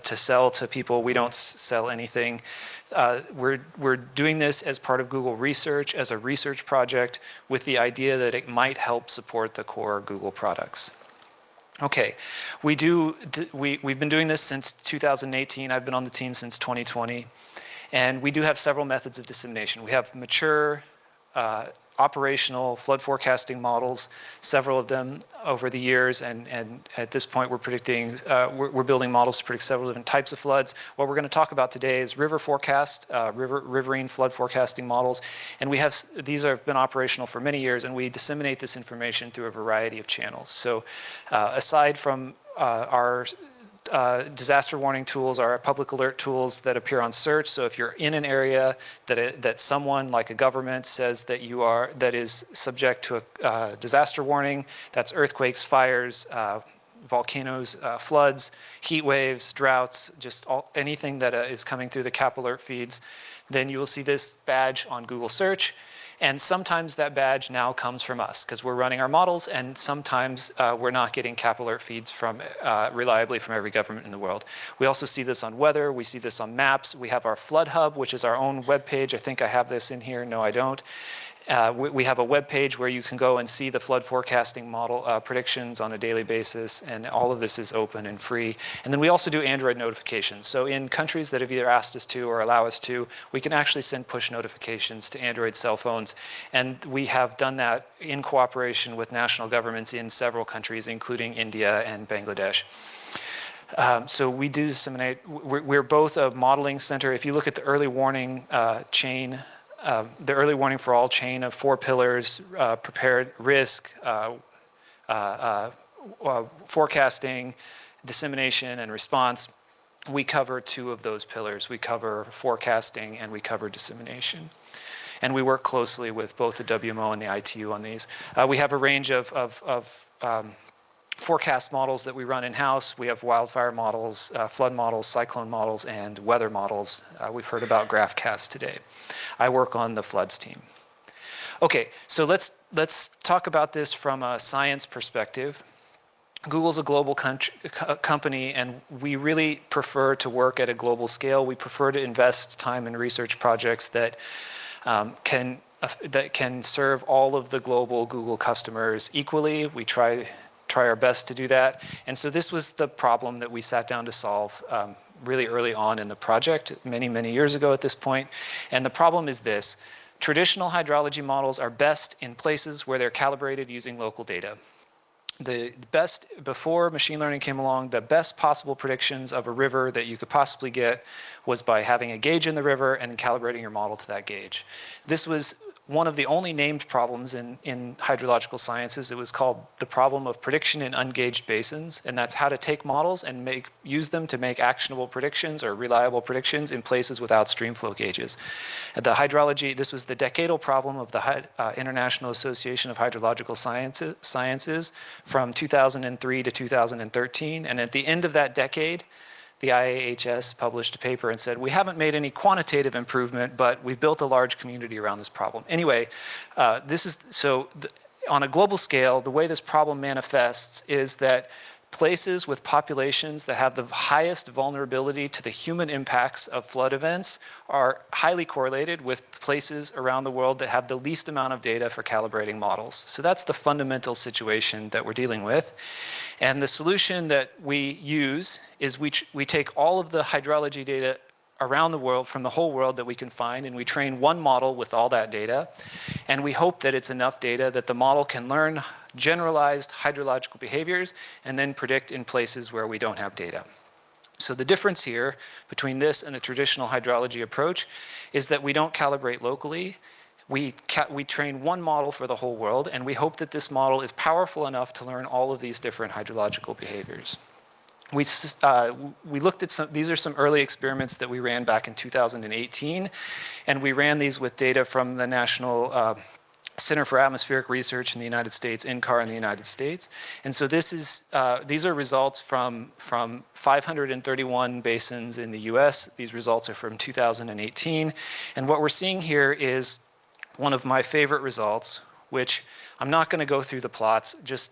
sell to people. We don't sell anything. We're doing this as part of Google Research, as a research project, with the idea that it might help support the core Google products. Okay, we've been doing this since 2018. I've been on the team since 2020. And we do have several methods of dissemination. We have mature, operational flood forecasting models, several of them over the years, and at this point we're predicting, we're building models to predict several different types of floods. What we're going to talk about today is river forecast, riverine flood forecasting models, and these have been operational for many years, and we disseminate this information through a variety of channels. So aside from our disaster warning tools are public alert tools that appear on search. So if you're in an area that someone like a government says that is subject to a disaster warning, that's earthquakes, fires, volcanoes, floods, heat waves, droughts, just anything that is coming through the CAP alert feeds, then you will see this badge on Google search. And sometimes that badge now comes from us because we're running our models, and sometimes we're not getting CAP alert feeds reliably from every government in the world. We also see this on weather. We see this on maps. We have our Flood Hub, which is our own web page. I think I have this in here. No, I don't. We have a web page where you can go and see the flood forecasting model predictions on a daily basis, and all of this is open and free. And then we also do Android notifications. So in countries that have either asked us to or allow us to, we can actually send push notifications to Android cell phones. And we have done that in cooperation with national governments in several countries, including India and Bangladesh. So we do disseminate. We're both a modeling center. If you look at the early warning chain, the early warning for all chain of 4 pillars, prepared, risk, forecasting, dissemination, and response, we cover 2 of those pillars. We cover forecasting and we cover dissemination. And we work closely with both the WMO and the ITU on these. We have a range of forecast models that we run in-house. We have wildfire models, flood models, cyclone models, and weather models. We've heard about GraphCast today. I work on the floods team. Okay, so let's talk about this from a science perspective. Google's a global company, and we really prefer to work at a global scale. We prefer to invest time in research projects that can serve all of the global Google customers equally. We try our best to do that. And so this was the problem that we sat down to solve really early on in the project, many years ago at this point. And the problem is this: traditional hydrology models are best in places where they're calibrated using local data. The best, before machine learning came along, the best possible predictions of a river that you could possibly get was by having a gauge in the river and calibrating your model to that gauge. This was one of the only named problems in hydrological sciences. It was called the problem of prediction in ungauged basins, and that's how to take models and use them to make actionable predictions or reliable predictions in places without streamflow gauges. The hydrology, this was the decadal problem of the International Association of Hydrological Sciences from 2003 to 2013, and at the end of that decade, the IAHS published a paper and said, we haven't made any quantitative improvement, but we've built a large community around this problem. Anyway, on a global scale, the way this problem manifests is that places with populations that have the highest vulnerability to the human impacts of flood events are highly correlated with places around the world that have the least amount of data for calibrating models. So that's the fundamental situation that we're dealing with. And the solution that we use is we take all of the hydrology data around the world, from the whole world that we can find, and we train one model with all that data. And we hope that it's enough data that the model can learn generalized hydrological behaviors and then predict in places where we don't have data. So the difference here between this and a traditional hydrology approach is that we don't calibrate locally. We train one model for the whole world, and we hope that this model is powerful enough to learn all of these different hydrological behaviors. We looked at these are some early experiments that we ran back in 2018, and we ran these with data from the National Center for Atmospheric Research in the United States, NCAR in the United States. And so these are results from 531 basins in the US. These results are from 2018. And what we're seeing here is one of my favorite results, which I'm not going to go through the plots, just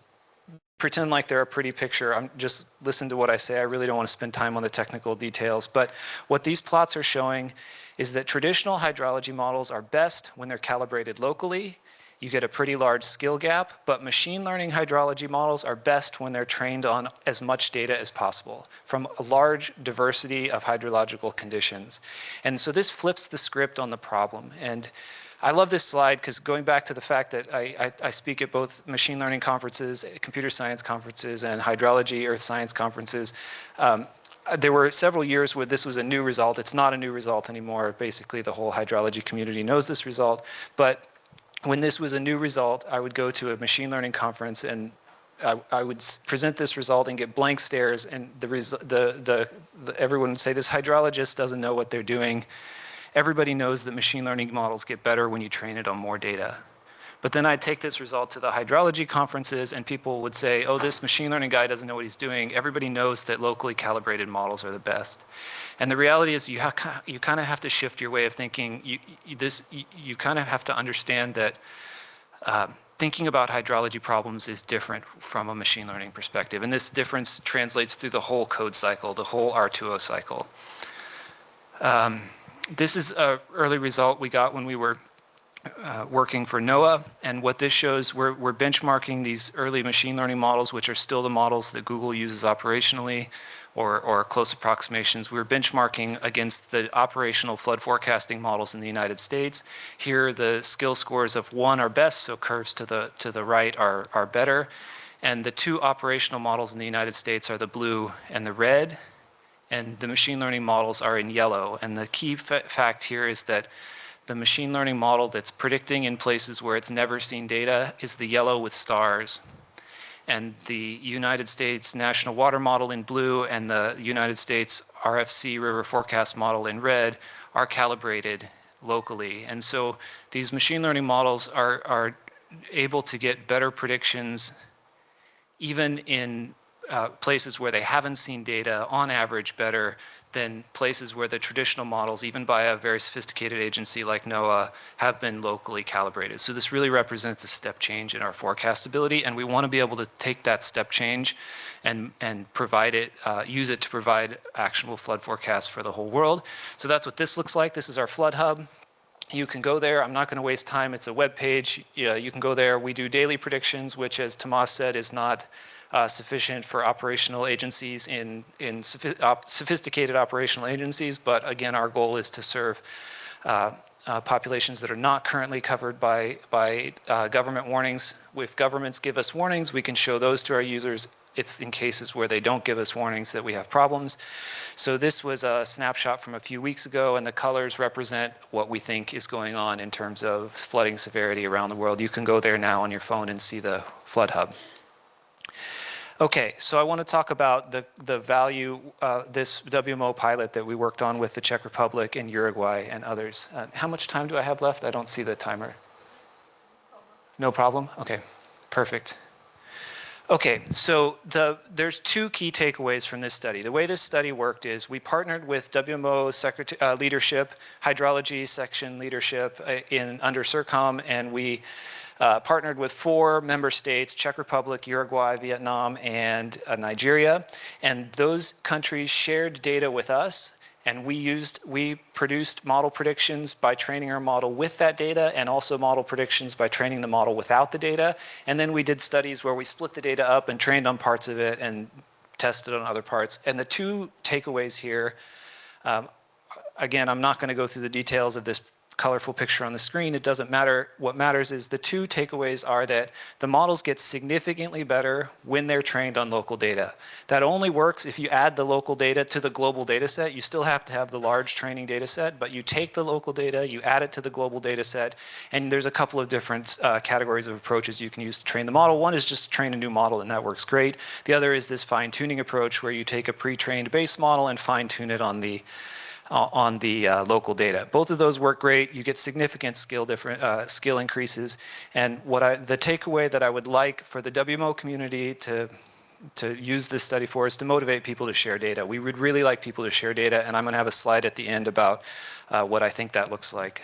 pretend like they're a pretty picture. Just listen to what I say. I really don't want to spend time on the technical details. But what these plots are showing is that traditional hydrology models are best when they're calibrated locally. You get a pretty large skill gap, but machine learning hydrology models are best when they're trained on as much data as possible from a large diversity of hydrological conditions. And so this flips the script on the problem. And I love this slide because going back to the fact that I speak at both machine learning conferences, computer science conferences, and hydrology, earth science conferences, there were several years where this was a new result. It's not a new result anymore. Basically, the whole hydrology community knows this result. But when this was a new result, I would go to a machine learning conference and I would present this result and get blank stares, and everyone would say, this hydrologist doesn't know what they're doing. Everybody knows that machine learning models get better when you train it on more data. But then I'd take this result to the hydrology conferences and people would say, oh, this machine learning guy doesn't know what he's doing. Everybody knows that locally calibrated models are the best. And the reality is you kind of have to shift your way of thinking. You kind of have to understand that thinking about hydrology problems is different from a machine learning perspective. And this difference translates through the whole code cycle, the whole R2O cycle. This is an early result we got when we were working for NOAA, and what this shows, we're benchmarking these early machine learning models, which are still the models that Google uses operationally, or close approximations. We're benchmarking against the operational flood forecasting models in the United States. Here, the skill scores of 1 are best, so curves to the right are better, and the 2 operational models in the United States are the blue and the red. And the machine learning models are in yellow. And the key fact here is that the machine learning model that's predicting in places where it's never seen data is the yellow with stars. And the United States National Water Model in blue and the United States RFC River Forecast Model in red are calibrated locally. And so these machine learning models are able to get better predictions even in places where they haven't seen data, on average, better than places where the traditional models, even by a very sophisticated agency like NOAA, have been locally calibrated. So this really represents a step change in our forecastability, and we want to be able to take that step change and provide it, use it to provide actionable flood forecasts for the whole world. So that's what this looks like. This is our flood hub. You can go there. I'm not going to waste time. It's a web page. You can go there. We do daily predictions, which, as Tomas said, is not sufficient for operational agencies in sophisticated operational agencies. But again, our goal is to serve populations that are not currently covered by government warnings. If governments give us warnings, we can show those to our users. It's in cases where they don't give us warnings that we have problems. So this was a snapshot from a few weeks ago, and the colors represent what we think is going on in terms of flooding severity around the world. You can go there now on your phone and see the flood hub. Okay, so I want to talk about the value, this WMO pilot that we worked on with the Czech Republic and Uruguay and others. How much time do I have left? I don't see the timer. No problem? Okay, perfect. Okay, so there's two key takeaways from this study. The way this study worked is we partnered with WMO leadership, hydrology section leadership under CIRCOM, and we partnered with 4 member states, Czech Republic, Uruguay, Vietnam, and Nigeria. And those countries shared data with us, and we produced model predictions by training our model with that data, and also model predictions by training the model without the data. And then we did studies where we split the data up and trained on parts of it and tested on other parts. And the two takeaways here, again, I'm not going to go through the details of this colorful picture on the screen. It doesn't matter. What matters is the two takeaways are that the models get significantly better when they're trained on local data. That only works if you add the local data to the global data set. You still have to have the large training data set, but you take the local data, you add it to the global data set, and there's a couple of different categories of approaches you can use to train the model. One is just to train a new model, and that works great. The other is this fine-tuning approach where you take a pre-trained base model and fine-tune it on the local data. Both of those work great. You get significant skill increases. And the takeaway that I would like for the WMO community to use this study for is to motivate people to share data. We would really like people to share data, and I'm going to have a slide at the end about what I think that looks like.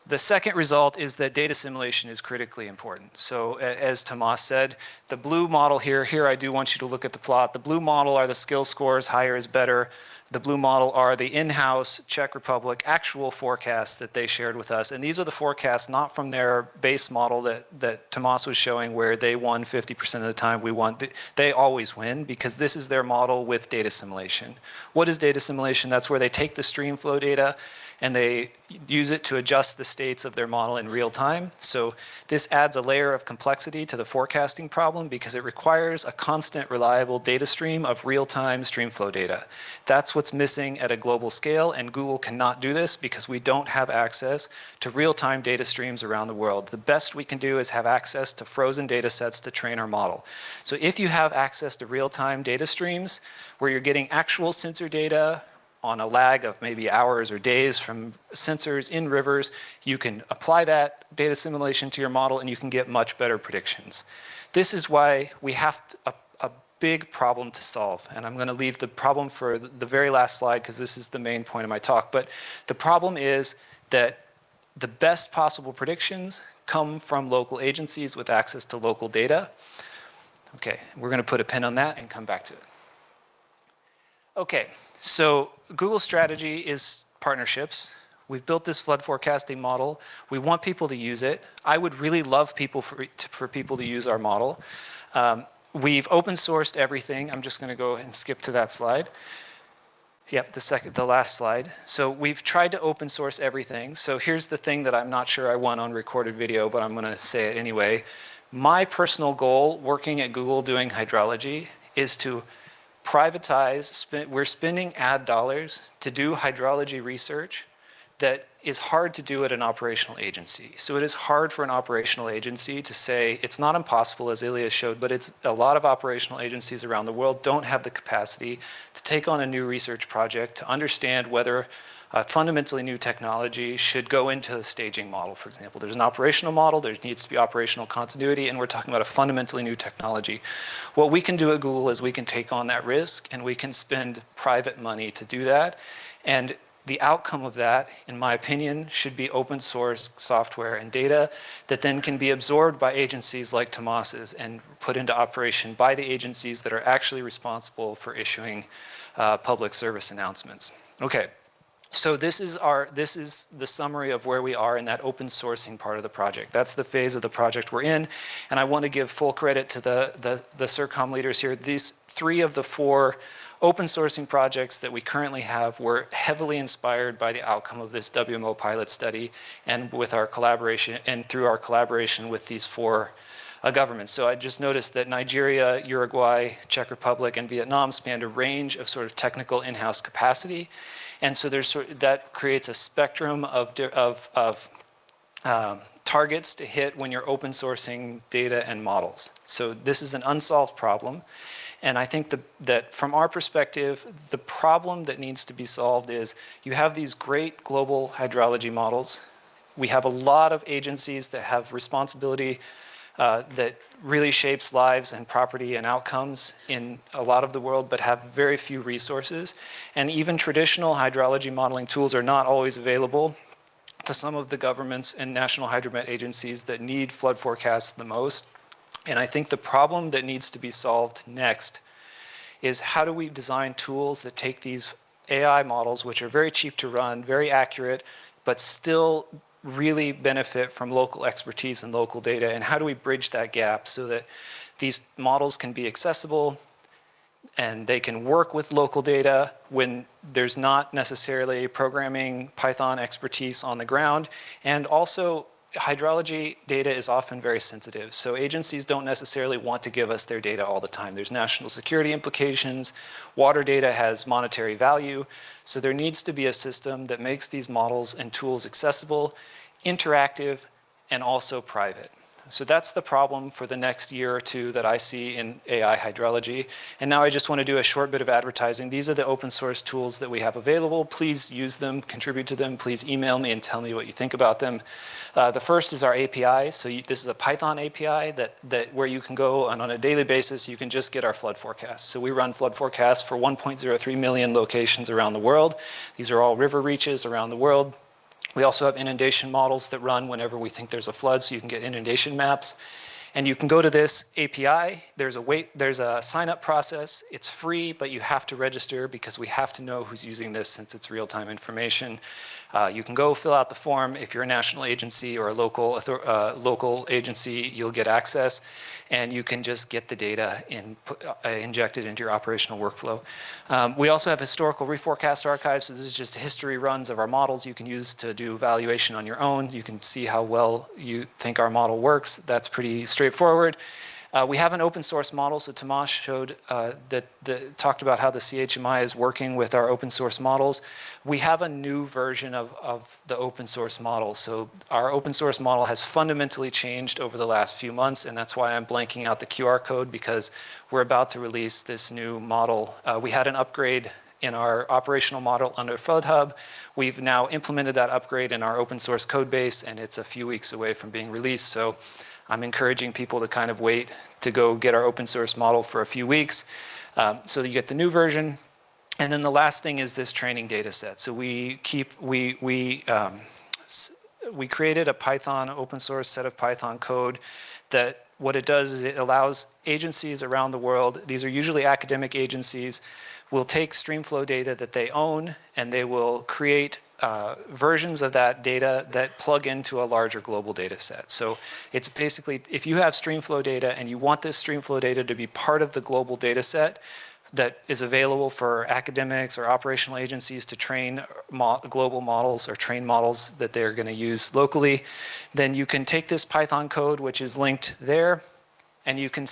The second result is that data assimilation is critically important. So as Tomas said, the blue model here I do want you to look at the plot. The blue model are the skill scores, higher is better. The blue model are the in-house Czech Republic actual forecasts that they shared with us. And these are the forecasts not from their base model that Tomas was showing where they won 50% of the time. We won. They always win because this is their model with data assimilation. What is data assimilation? That's where they take the stream flow data and they use it to adjust the states of their model in real time. So this adds a layer of complexity to the forecasting problem because it requires a constant, reliable data stream of real-time stream flow data. That's what's missing at a global scale, and Google cannot do this because we don't have access to real-time data streams around the world. The best we can do is have access to frozen data sets to train our model. So if you have access to real-time data streams where you're getting actual sensor data on a lag of maybe hours or days from sensors in rivers, you can apply that data assimilation to your model and you can get much better predictions. This is why we have a big problem to solve. And I'm going to leave the problem for the very last slide because this is the main point of my talk. But the problem is that the best possible predictions come from local agencies with access to local data. Okay, we're going to put a pin on that and come back to it. Okay, so Google's strategy is partnerships. We've built this flood forecasting model. We want people to use it. I would really love for people to use our model. We've open sourced everything. I'm just going to go and skip to that slide. Yep, the last slide. So we've tried to open source everything. So here's the thing that I'm not sure I want on recorded video, but I'm going to say it anyway. My personal goal working at Google doing hydrology is to privatize, we're spending ad dollars to do hydrology research that is hard to do at an operational agency. So it is hard for an operational agency to say, it's not impossible as Ilya showed, but it's a lot of operational agencies around the world don't have the capacity to take on a new research project to understand whether fundamentally new technology should go into the staging model, for example. There's an operational model, there needs to be operational continuity, and we're talking about a fundamentally new technology. What we can do at Google is we can take on that risk, and we can spend private money to do that. And the outcome of that, in my opinion, should be open source software and data that then can be absorbed by agencies like Tomas's and put into operation by the agencies that are actually responsible for issuing public service announcements. Okay. So this is the summary of where we are in that open sourcing part of the project. That's the phase of the project we're in, and I want to give full credit to the CIRCOM leaders here. These 3 of the 4 open sourcing projects that we currently have were heavily inspired by the outcome of this WMO pilot study and with our collaboration and through our collaboration with these 4 governments. So I just noticed that Nigeria, Uruguay, Czech Republic, and Vietnam spanned a range of sort of technical in-house capacity. And so that creates a spectrum of targets to hit when you're open sourcing data and models. So this is an unsolved problem. And I think that from our perspective, the problem that needs to be solved is you have these great global hydrology models. We have a lot of agencies that have responsibility that really shapes lives and property and outcomes in a lot of the world, but have very few resources. And even traditional hydrology modeling tools are not always available to some of the governments and national hydromet agencies that need flood forecasts the most. And I think the problem that needs to be solved next is how do we design tools that take these AI models, which are very cheap to run, very accurate, but still really benefit from local expertise and local data, and how do we bridge that gap so that these models can be accessible and they can work with local data when there's not necessarily programming Python expertise on the ground. And also, hydrology data is often very sensitive, so agencies don't necessarily want to give us their data all the time. There's national security implications. Water data has monetary value, so there needs to be a system that makes these models and tools accessible, interactive, and also private. So that's the problem for the next year or 2 that I see in AI hydrology. And now I just want to do a short bit of advertising. These are the open source tools that we have available. Please use them, contribute to them. Please email me and tell me what you think about them. The first is our API. So this is a Python API where you can go, and on a daily basis, you can just get our flood forecasts. So we run flood forecasts for 1.03 million locations around the world. These are all river reaches around the world. We also have inundation models that run whenever we think there's a flood, so you can get inundation maps. And you can go to this API. There's a sign-up process. It's free, but you have to register because we have to know who's using this since it's real-time information. You can go fill out the form. If you're a national agency or a local agency, you'll get access, and you can just get the data injected into your operational workflow. We also have historical reforecast archives, so this is just history runs of our models you can use to do evaluation on your own. You can see how well you think our model works. That's pretty straightforward. We have an open source model, so Tomas showed talked about how the CHMI is working with our open source models. We have a new version of the open source model. So our open source model has fundamentally changed over the last few months, and that's why I'm blanking out the QR code, because we're about to release this new model. We had an upgrade in our operational model under FloodHub. We've now implemented that upgrade in our open source code base, and it's a few weeks away from being released. So I'm encouraging people to kind of wait to go get our open source model for a few weeks so that you get the new version. And then the last thing is this training data set. So we created a Python open source set of Python code that what it does is it allows agencies around the world, these are usually academic agencies, will take streamflow data that they own, and they will create versions of that data that plug into a larger global data set. So it's basically, if you have streamflow data and you want this streamflow data to be part of the global data set that is available for academics or operational agencies to train global models or train models that they're going to use locally, then you can take this Python code, which is linked there, and you can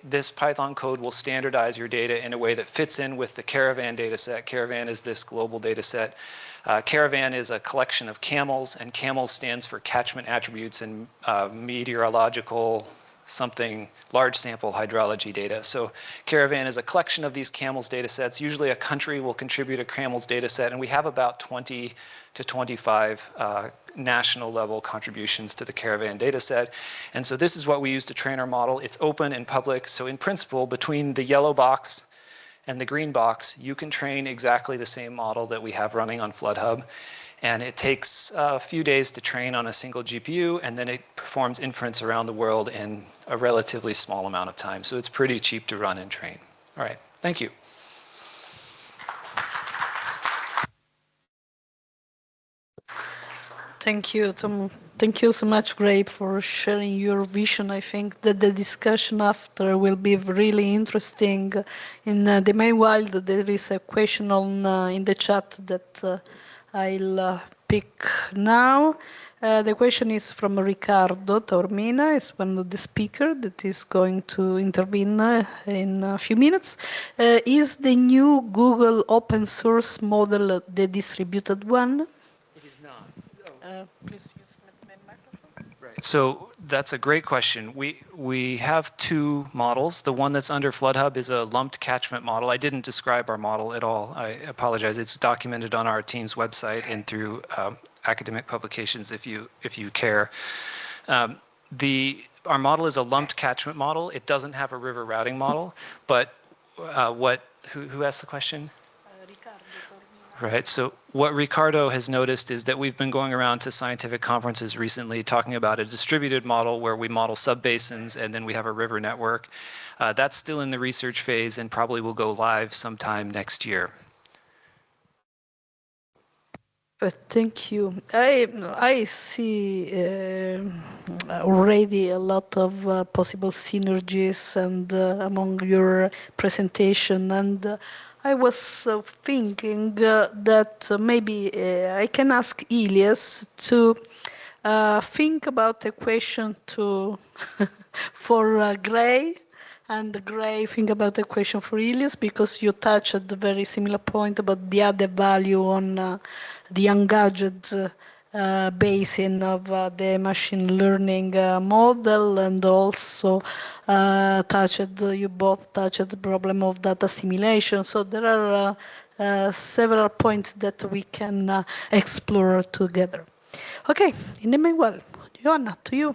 this Python code will standardize your data in a way that fits in with the Caravan data set. Caravan is this global data set. Caravan is a collection of camels, and camels stands for catchment attributes and meteorological something large sample hydrology data. So Caravan is a collection of these CAMELS data sets. Usually a country will contribute a CAMELS data set, and we have about 20 to 25 national level contributions to the Caravan data set. And so this is what we use to train our model. It's open and public. So in principle, between the yellow box and the green box, you can train exactly the same model that we have running on FloodHub. And it takes a few days to train on a single GPU, and then it performs inference around the world in a relatively small amount of time. So it's pretty cheap to run and train. All right, thank you. Thank you, Tom. Thank you so much, Grape, for sharing your vision. I think that the discussion after will be really interesting. In the meanwhile, there is a question on in the chat that I'll pick now. The question is from Riccardo Taormina, is one of the speakers that is going to intervene in a few minutes. Is the new Google open source model the distributed one? It is not. Please use my microphone. Right. So that's a great question. We have two models. The one that's under FloodHub is a lumped catchment model. I didn't describe our model at all. I apologize. It's documented on our team's website and through academic publications if you care. Our model is a lumped catchment model. It doesn't have a river routing model. But who asked the question? Right. So what Ricardo has noticed is that we've been going around to scientific conferences recently talking about a distributed model where we model subbasins and then we have a river network. That's still in the research phase and probably will go live sometime next year. But thank you. I see already a lot of possible synergies and among your presentation, and I was thinking that maybe I can ask Ilias to think about a question to for Gray, and Gray think about a question for Ilias, because you touched at the very similar point about the added value on the engaged basin of the machine learning model, and also you both touched the problem of data assimilation. So there are several points that we can explore together. Okay, in the meanwhile, Johanna, to you.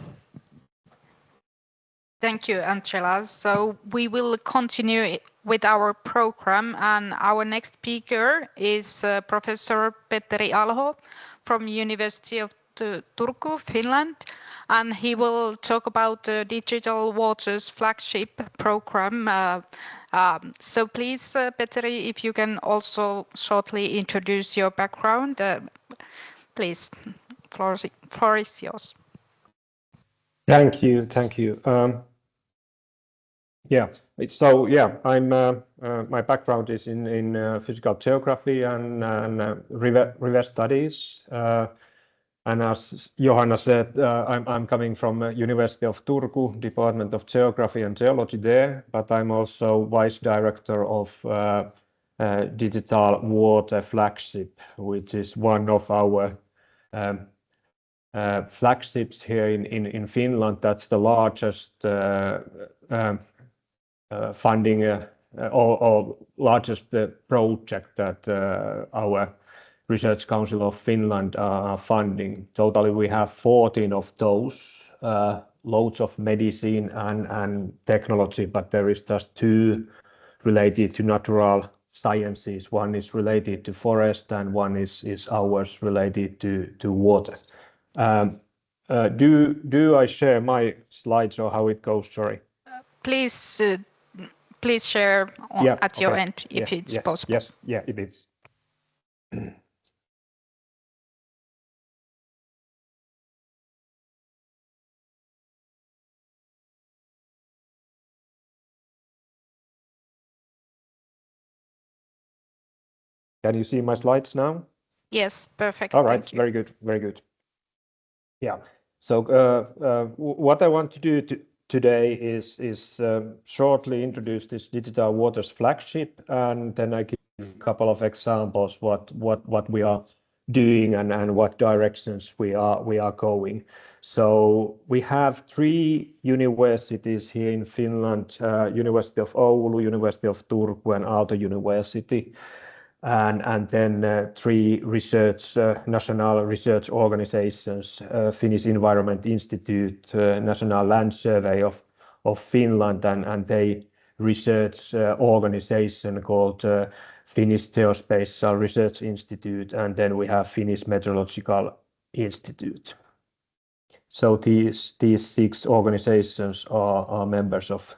Thank you, Angela. So we will continue with our program, and our next speaker is Professor Petteri Alho from University of Turku, Finland, and he will talk about the Digital Waters flagship program. So please, Petteri, if you can also shortly introduce your background, please, floor is yours. Thank you. My background is in physical geography and river studies. And as Johanna said, I'm coming from University of Turku, Department of Geography and Geology there, but I'm also Vice Director of Digital Water Flagship, which is one of our flagships here in Finland. That's the largest funding or largest project that our Research Council of Finland are funding. Totally, we have 14 of those, loads of medicine and technology, but there is just 2 related to natural sciences. One is related to forest and one is ours related to water. Do I share my slides or how it goes? Sorry. Please share at your end if it's possible. Yes, it is. Can you see my slides now? Yes, perfect. All right, very good. Yeah. So what I want to do today is shortly introduce this Digital Waters flagship, and then I give a couple of examples what we are doing and what directions we are going. So we have 3 universities here in Finland, University of Oulu, University of Turku, and Aalto University, and then 3 research national research organizations: Finnish Environment Institute, National Land Survey of Finland, and they research organization called Finnish Geospatial Research Institute, and then we have Finnish Meteorological Institute. So these 6 organizations are members of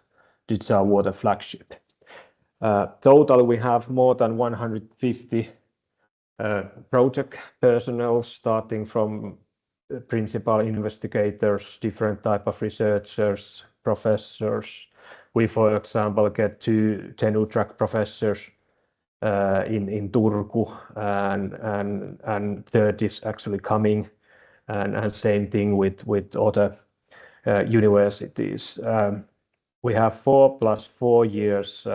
Digital Water Flagship. Total, we have more than 150 project personnel, starting from principal investigators, different type of researchers, professors. We, for example, get 2 tenure-track professors in Turku, and third is actually coming, and same thing with other universities. We have 4 + 4 years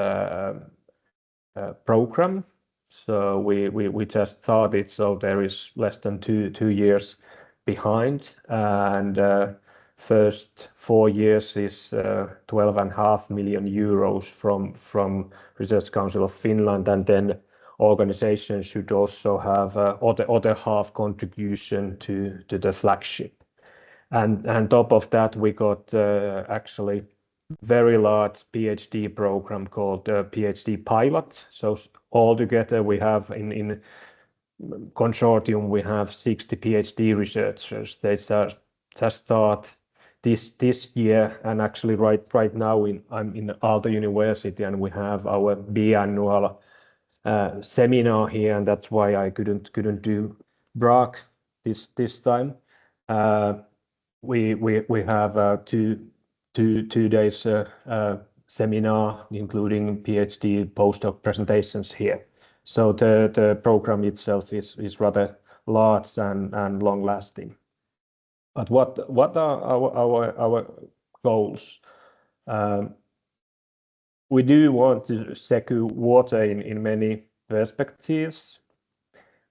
program. So we just started, so there is less than 2 years behind, and first 4 years is 12.5 million euros from Research Council of Finland, and then organization should also have other half contribution to the flagship. And top of that, we got actually very large PhD program called PhD Pilot. So altogether we have in consortium we have 60 PhD researchers. They just start this year, and actually right now I'm in Aalto University, and we have our biannual seminar here, and that's why I couldn't do Prague this time. We have 2 days seminar, including PhD postdoc presentations here. So the program itself is rather large and long lasting. But what are our goals? We do want to secure water in many perspectives.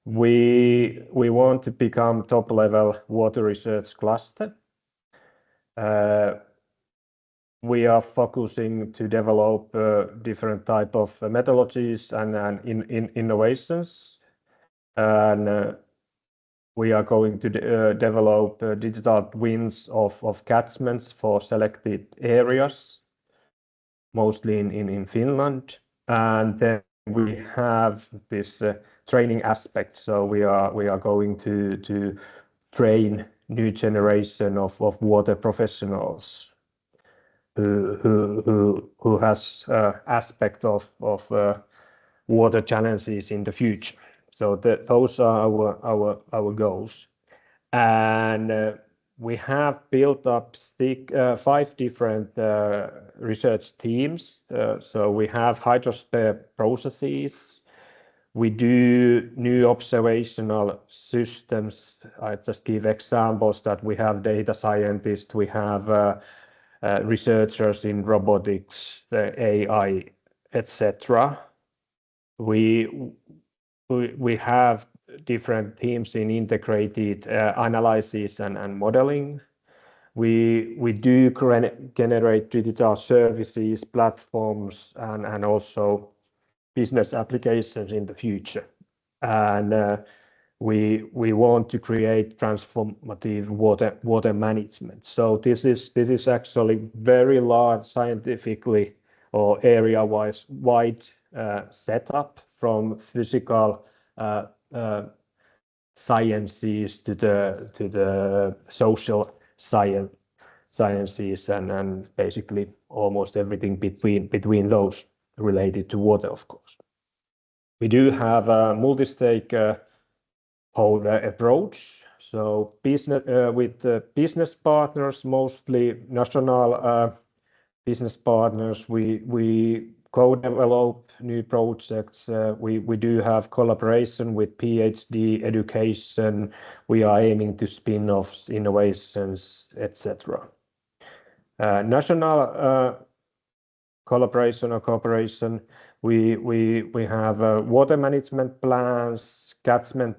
We want to become top level water research cluster. We are focusing to develop different type of methodologies and innovations, and we are going to develop digital twins of catchments for selected areas, mostly in Finland. And then we have this training aspect, so we are going to train new generation of water professionals who has aspect of water challenges in the future. So those are our goals, and we have built up 5 different research teams. So we have hydrosphere processes. We do new observational systems. I just give examples that we have data scientists, we have researchers in robotics, AI, etc. We have different teams in integrated analysis and modeling. We do generate digital services, platforms, and also business applications in the future. And we want to create transformative water management. So this is actually very large scientifically or area-wide setup, from physical sciences to the social sciences and basically almost everything between those related to water, of course. We do have a multi-stakeholder approach. So business with business partners, mostly national business partners, we co-develop new projects. We do have collaboration with PhD education. We are aiming to spin-offs, innovations, etc. National collaboration or cooperation. We have water management plans, catchment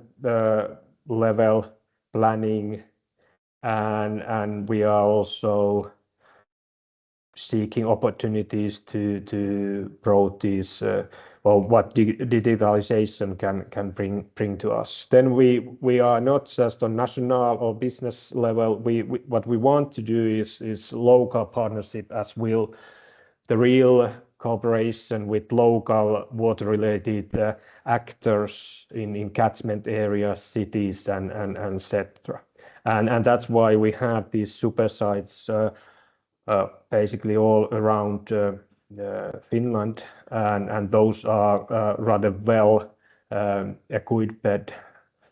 level planning, and we are also seeking opportunities to grow these what digitalization can bring to us. Then we are not just on national or business level. What we want to do is local partnership as well, the real cooperation with local water-related actors in catchment areas, cities, and etc. And that's why we have these super sites basically all around Finland, and those are rather well equipped.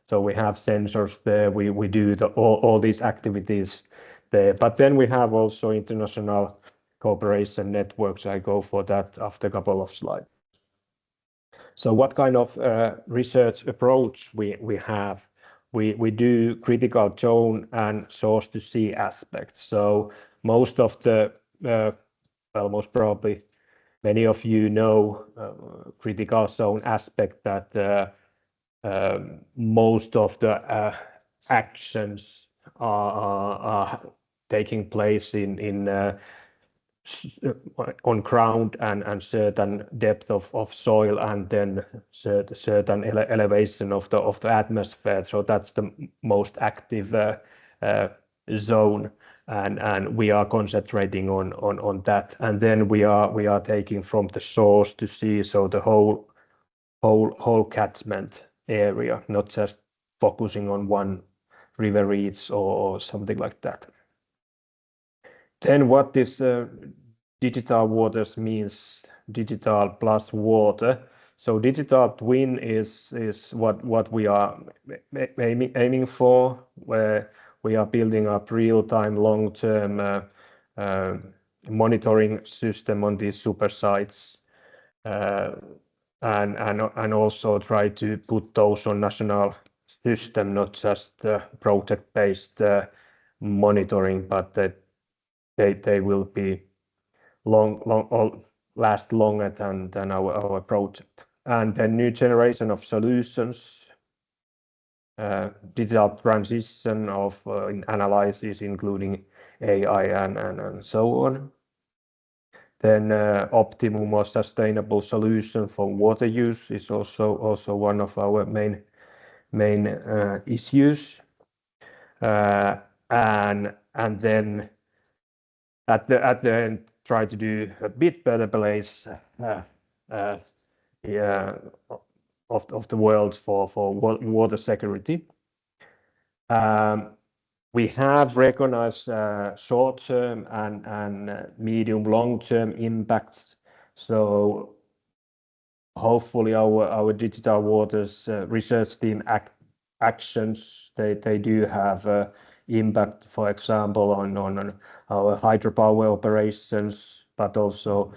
So we have sensors there. We do all these activities there. But then we have also international cooperation networks. I go for that after a couple of slides. So what kind of research approach we have? We do critical zone and source to sea aspects. So most of the, well, most probably many of you know critical zone aspect, that most of the actions are taking place on ground and certain depth of soil, and then certain elevation of the atmosphere. So that's the most active zone, and we are concentrating on that. And then we are taking from the source to sea, so the whole catchment area, not just focusing on one river reach or something like that. Then what this digital waters means, digital plus water. So digital twin is what we are aiming for, where we are building up real-time, long-term monitoring system on these super sites, and also try to put those on national system, not just project-based monitoring, but that they will be last longer than our project. And the new generation of solutions, digital transition of analysis, including AI and so on. Then optimum or sustainable solution for water use is also one of our main issues. And then at the end, try to do a bit better place of the world for water security. We have recognized short-term and medium long-term impacts. So hopefully our digital waters research team actions, they do have impact, for example, on our hydropower operations, but also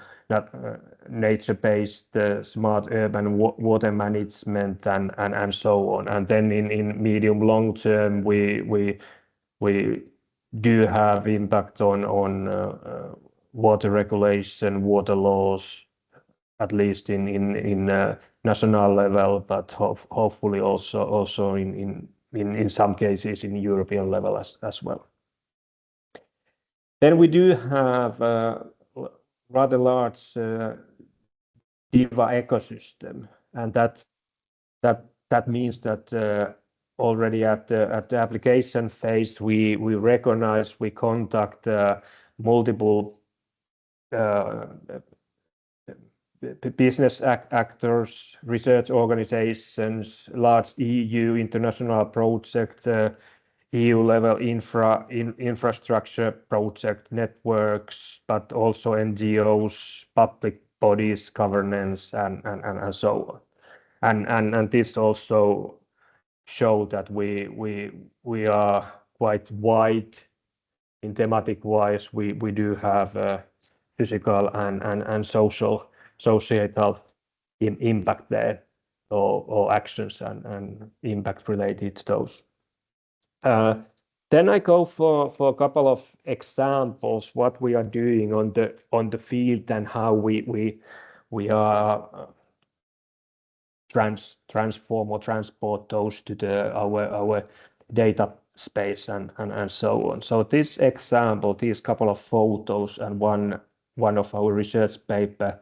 nature-based smart urban water management and so on. And then in medium long term, we do have impact on water regulation, water laws, at least in national level, but hopefully also in some cases in European level as well. Then we do have rather large DIVA ecosystem, and that means that already at the application phase we recognize, we contact multiple business actors, research organizations, large EU international projects, EU level infrastructure project networks, but also NGOs, public bodies, governance, and so on. And this also show that we are quite wide in thematic wise. We do have physical and societal impact there, or actions and impact related to those. Then I go for a couple of examples what we are doing on the field and how we are transform or transport those to our data space and so on. So this example, these couple of photos and one of our research paper,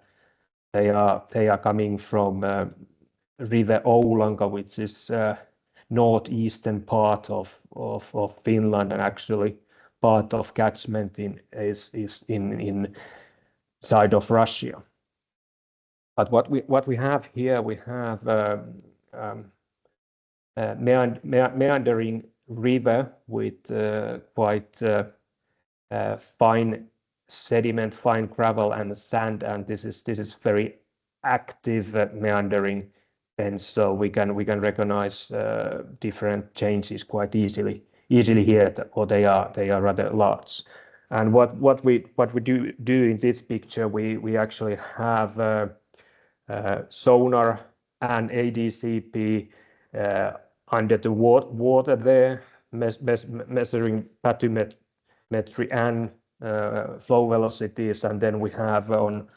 they are coming from River Oulanka, which is northeastern part of Finland, and actually part of catchment is in side of Russia. But what we have here, we have meandering river with quite fine sediment, fine gravel and sand, and this is very active meandering bends, so we can recognize different changes quite easily here, or they are rather large. And what we do in this picture, we actually have sonar and ADCP under the water there, measuring bathymetry and flow velocities, and then we have on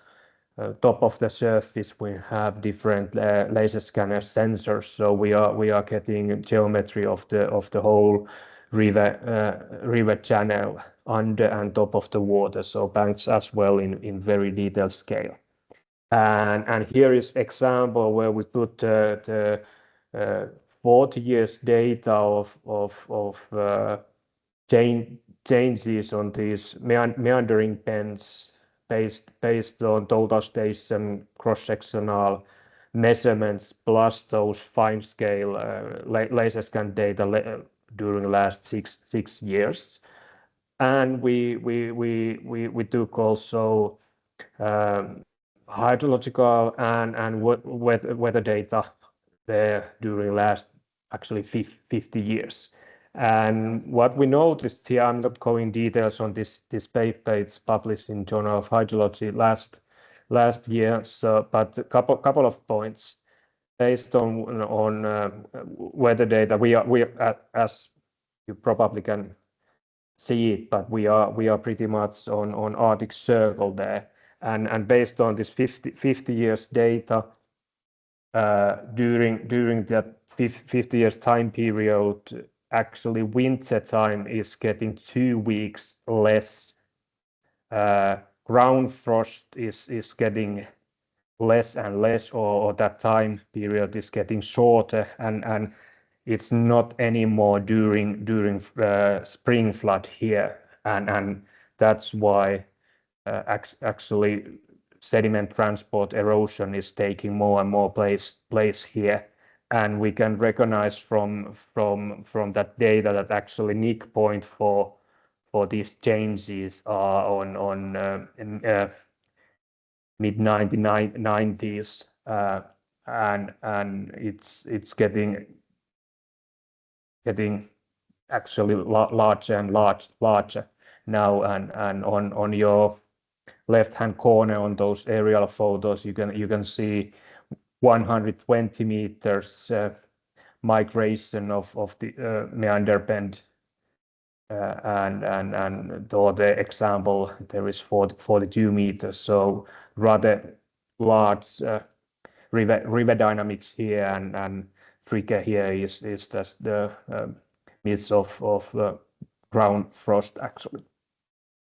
top of the surface we have different laser scanner sensors. So we are getting geometry of the whole river channel under and top of the water, so banks as well in very detailed scale. And here is example where we put the 40 years data of changes on these meandering bends based on total station cross-sectional measurements plus those fine scale laser scan data during last six years. And we took also hydrological and weather data there during last actually 50 years. And what we noticed here, I'm not going details on this paper, it's published in Journal of Hydrology last year. So, but a couple of points based on weather data. We are as you probably can see it, but we are pretty much on Arctic Circle there, and based on this 50 years data during that 50 years time period, actually winter time is getting 2 weeks less. Ground frost is getting less and less, or that time period is getting shorter, and it's not anymore during spring flood here, and that's why actually sediment transport erosion is taking more and more place here. And we can recognize from that data that actually nick point for these changes are on mid 1990s, and it's getting actually larger and larger now. And on your left hand corner on those aerial photos, you can see 120 meters migration of the meander bend, and or the example there is 42 meters, so rather large river dynamics here, and trigger here is just the midst of ground frost actually.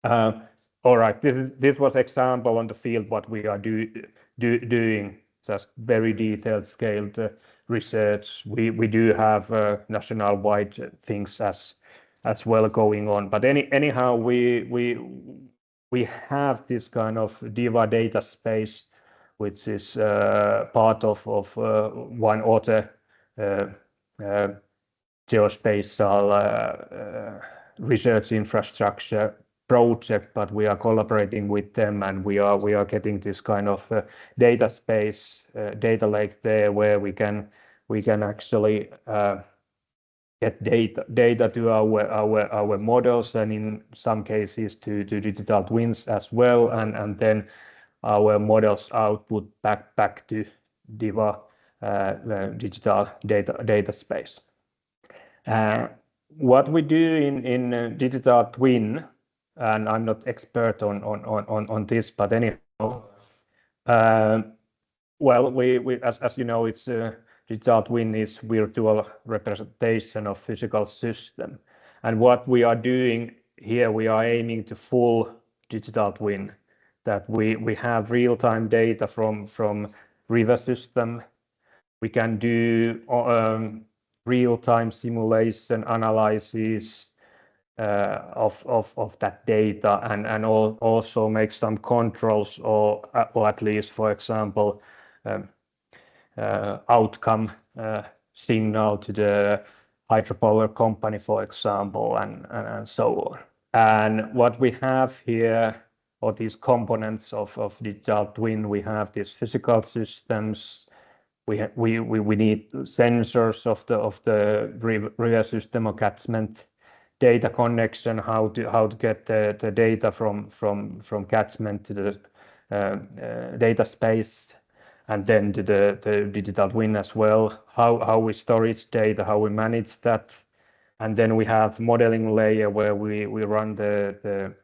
All right, this was example on the field what we are doing, just very detailed scaled research. We do have national wide things as well going on, but anyhow we have this kind of DIVA data space, which is part of one other geospatial research infrastructure project, but we are collaborating with them, and we are getting this kind of data space, data lake there, where we can actually get data to our models, and in some cases to digital twins as well, and then our models output back to DIVA digital data space. What we do in digital twin, and I'm not expert on this, but anyhow, Well, as you know, it's digital twin is virtual representation of physical system, and what we are doing here, we are aiming to full digital twin, that we have real-time data from river system. We can do real-time simulation analysis of that data, and also make some controls, or at least, for example, outcome signal to the hydropower company, for example, and so on. And what we have here, or these components of digital twin, we have these physical systems. We need sensors of the river system or catchment, data connection, how to get the data from catchment to the data space, and then to the digital twin as well, how we storage data, how we manage that. And then we have modeling layer where we run the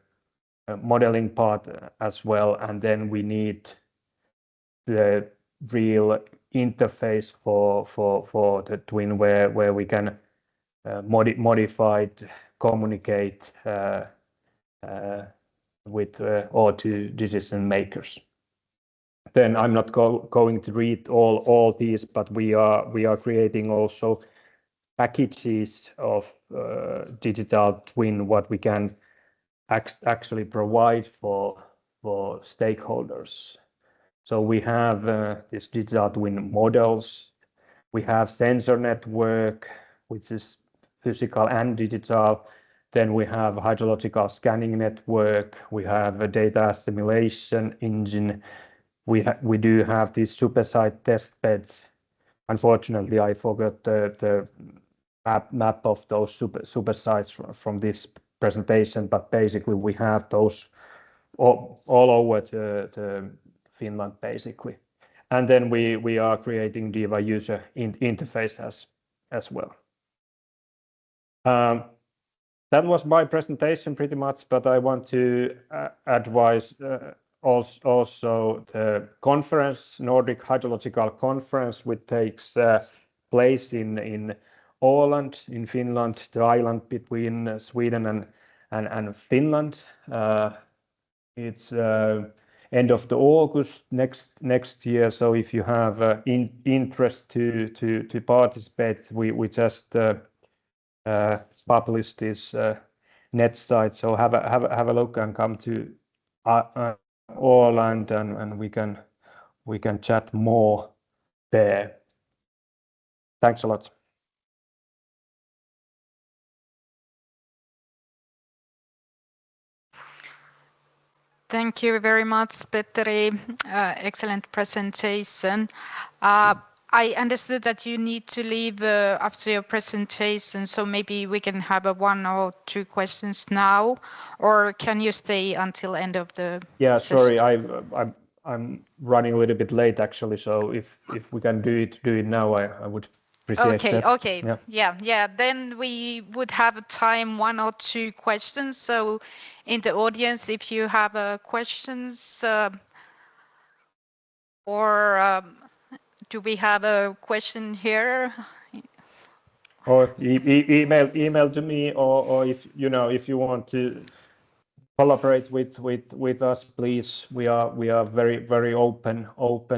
modeling part as well, and then we need the real interface for the twin where we can modify, communicate with or to decision makers. Then I'm not going to read all these, but we are creating also packages of digital twin, what we can actually provide for stakeholders. So we have these digital twin models. We have sensor network, which is physical and digital. Then we have hydrological scanning network. We have a data assimilation engine. We do have these supersite test beds. Unfortunately, I forgot the map of those supersites from this presentation, but basically we have those all over to Finland, basically. And then we are creating Diva user interface as well. That was my presentation pretty much, but I want to advise also the conference, Nordic Hydrological Conference, which takes place in Åland, in Finland, the island between Sweden and Finland. It's end of the August next year. So if you have interest to participate, we just publish this net site. So have a look and come to Åland, and we can chat more there. Thanks a lot. Thank you very much, Petteri. Excellent presentation. I understood that you need to leave after your presentation, so maybe we can have one or two questions now, or can you stay until end of the session? Sorry, I'm running a little bit late actually, so if we can do it now, I would appreciate that. Okay. Yeah. Then we would have time 1 or 2 questions. So in the audience, if you have questions, or do we have a question here? Or email to me, or if you want to collaborate with us, please. We are very open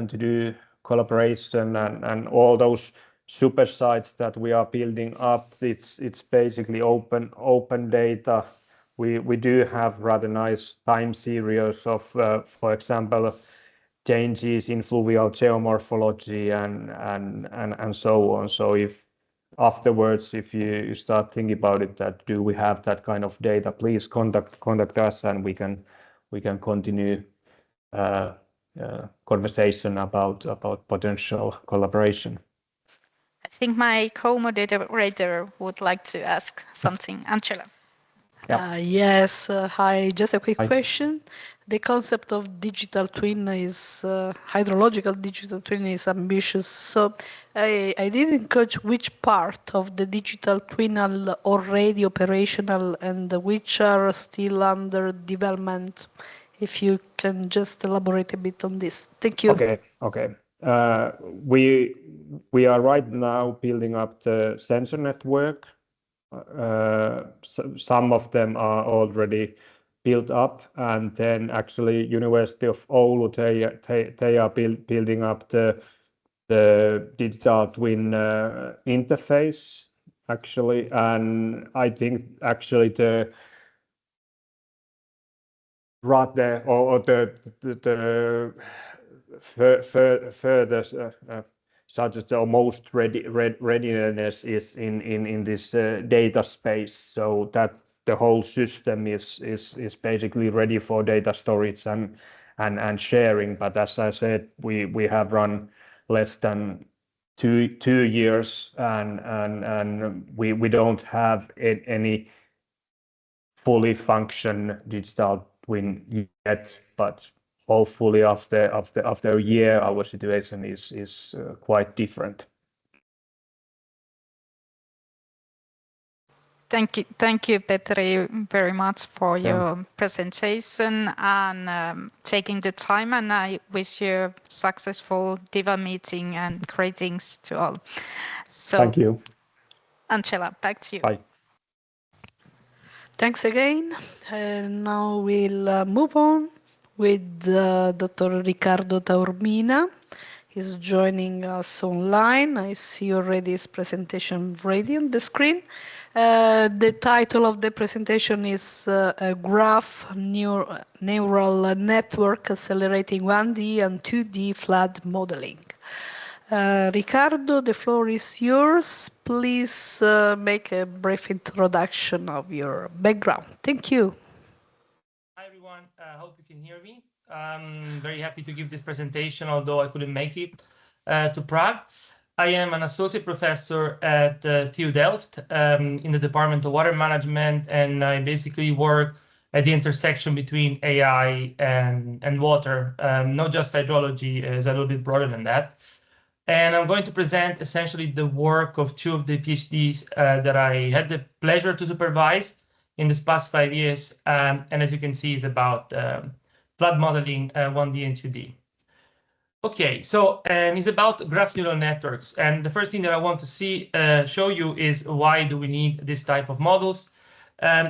to do collaboration, and all those super sites that we are building up. It's basically open data. We do have rather nice time series of, for example, changes in fluvial geomorphology and so on. So if afterwards, if you start thinking about it, that do we have that kind of data, please contact us, and we can continue conversation about potential collaboration. I think my co-moderator would like to ask something. Angela. Yes, hi, just a quick question. The concept of digital twin is, hydrological digital twin is ambitious. So I didn't catch which part of the digital twin are already operational and which are still under development. If you can just elaborate a bit on this. Thank you. Okay. we are right now building up the sensor network. Some of them are already built up, and then actually University of Oulu, they are building up the digital twin interface actually, and I think actually the furthest such as the most readiness is in this data space, so that the whole system is basically ready for data storage and sharing. But as I said, we have run less than 2 years, and we don't have any fully function digital twin yet, but hopefully after a year our situation is quite different. Thank you, Petri, very much for your presentation and taking the time. And I wish you a successful DIVA meeting and greetings to all. So, thank you. Angela, back to you. Bye. Thanks again. And now we'll move on with Dr. Riccardo Taormina. He's joining us online. I see already his presentation ready on the screen. The title of the presentation is a graph neural network accelerating 1D and 2D flood modeling. Riccardo, the floor is yours. Please make a brief introduction of your background. Thank you. Hi everyone, I hope you can hear me. I'm very happy to give this presentation, although I couldn't make it to Prague. I am an associate professor at TU Delft in the Department of Water Management, and I basically work at the intersection between AI and water. Not just hydrology, is a little bit broader than that. And I'm going to present essentially the work of 2 of the PhDs that I had the pleasure to supervise in this past 5 years. And as you can see, is about flood modeling 1D and 2D. Okay, so it's about graph neural networks. And the first thing that I want to show you is why do we need this type of models.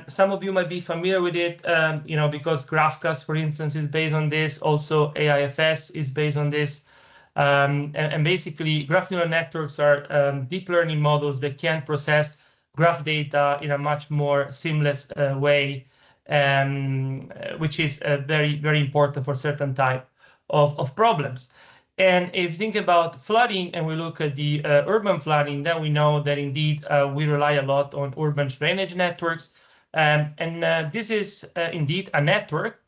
Some of you might be familiar with it, because GraphCast, for instance, is based on this. Also, AIFS is based on this. And basically, graph neural networks are deep learning models that can process graph data in a much more seamless way, which is very, very important for certain type of problems. And if you think about flooding and we look at the urban flooding, then we know that indeed we rely a lot on urban drainage networks. And this is indeed a network.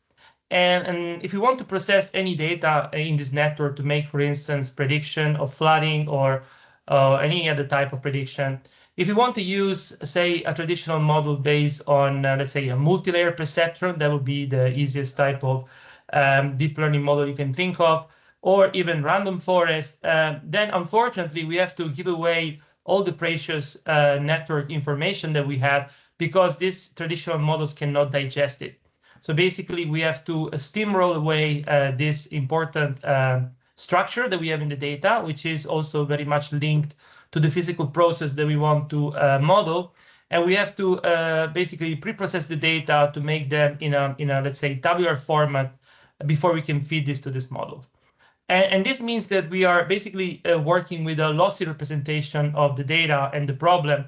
And if you want to process any data in this network to make, for instance, prediction of flooding or any other type of prediction, if you want to use, say, a traditional model based on, let's say, a multi-layer perceptron, that would be the easiest type of deep learning model you can think of, or even random forest, then unfortunately we have to give away all the precious network information that we have because these traditional models cannot digest it. So basically, we have to steamroll away this important structure that we have in the data, which is also very much linked to the physical process that we want to model. And we have to basically pre-process the data to make them in a let's say, tabular format before we can feed this to this model. And this means that we are basically working with a lossy representation of the data and the problem.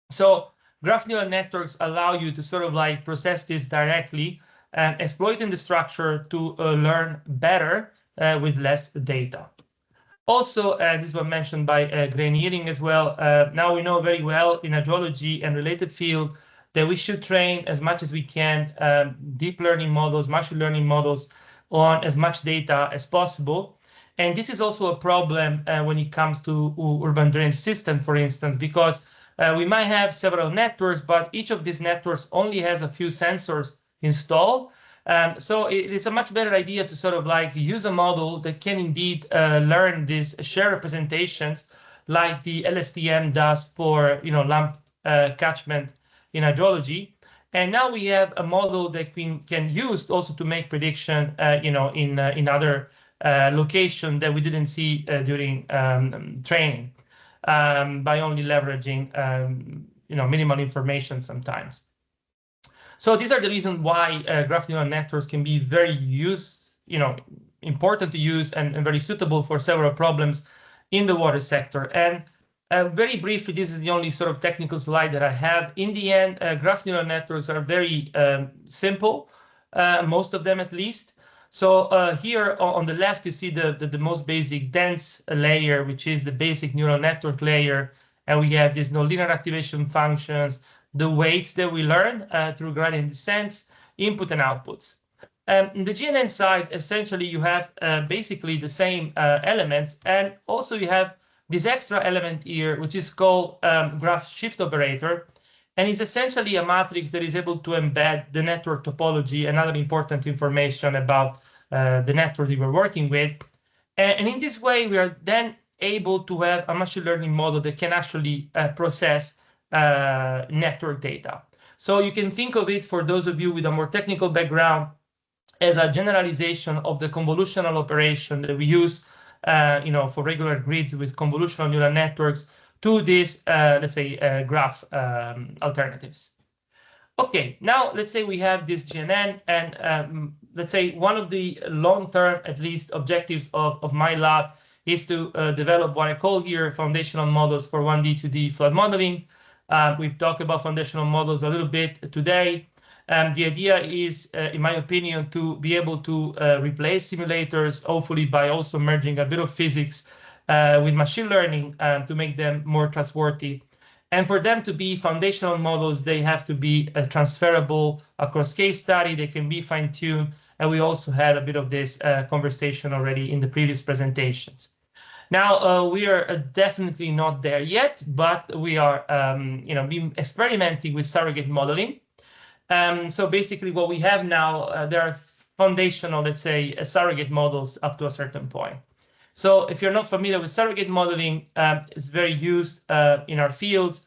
So graph neural networks allow you to sort of like process this directly and exploiting the structure to learn better with less data. Also, this was mentioned by Grain Ealing as well. Now we know very well in hydrology and related field that we should train as much as we can deep learning models, machine learning models on as much data as possible. And this is also a problem when it comes to urban drainage system, for instance, because we might have several networks, but each of these networks only has a few sensors installed. So it's a much better idea to sort of like use a model that can indeed learn these shared representations like the LSTM does for LAMP catchment in hydrology. And now we have a model that we can use also to make prediction in other location that we didn't see during training by only leveraging minimal information sometimes. So these are the reasons why graph neural networks can be very important to use and very suitable for several problems in the water sector. And very briefly, this is the only sort of technical slide that I have. In the end, graph neural networks are very simple, most of them at least. So here on the left, you see the most basic dense layer, which is the basic neural network layer. And we have these nonlinear activation functions, the weights that we learn through gradient descents, input and outputs. In the GNN side, essentially, you have basically the same elements. And also you have this extra element here, which is called graph shift operator. And it's essentially a matrix that is able to embed the network topology and other important information about the network we were working with. And in this way, we are then able to have a machine learning model that can actually process network data. So you can think of it, for those of you with a more technical background, as a generalization of the convolutional operation that we use for regular grids with convolutional neural networks to these, let's say, graph alternatives. Okay, now let's say we have this GNN, and let's say one of the long-term, at least, objectives of my lab is to develop what I call here foundational models for 1D, 2D flood modeling. We've talked about foundational models a little bit today. The idea is, in my opinion, to be able to replace simulators, hopefully by also merging a bit of physics with machine learning to make them more trustworthy. And for them to be foundational models, they have to be transferable across case study. They can be fine-tuned. And we also had a bit of this conversation already in the previous presentations. Now, we are definitely not there yet, but we are been experimenting with surrogate modeling. So basically what we have now, there are foundational, let's say, surrogate models up to a certain point. So if you're not familiar with surrogate modeling, it's very used in our field.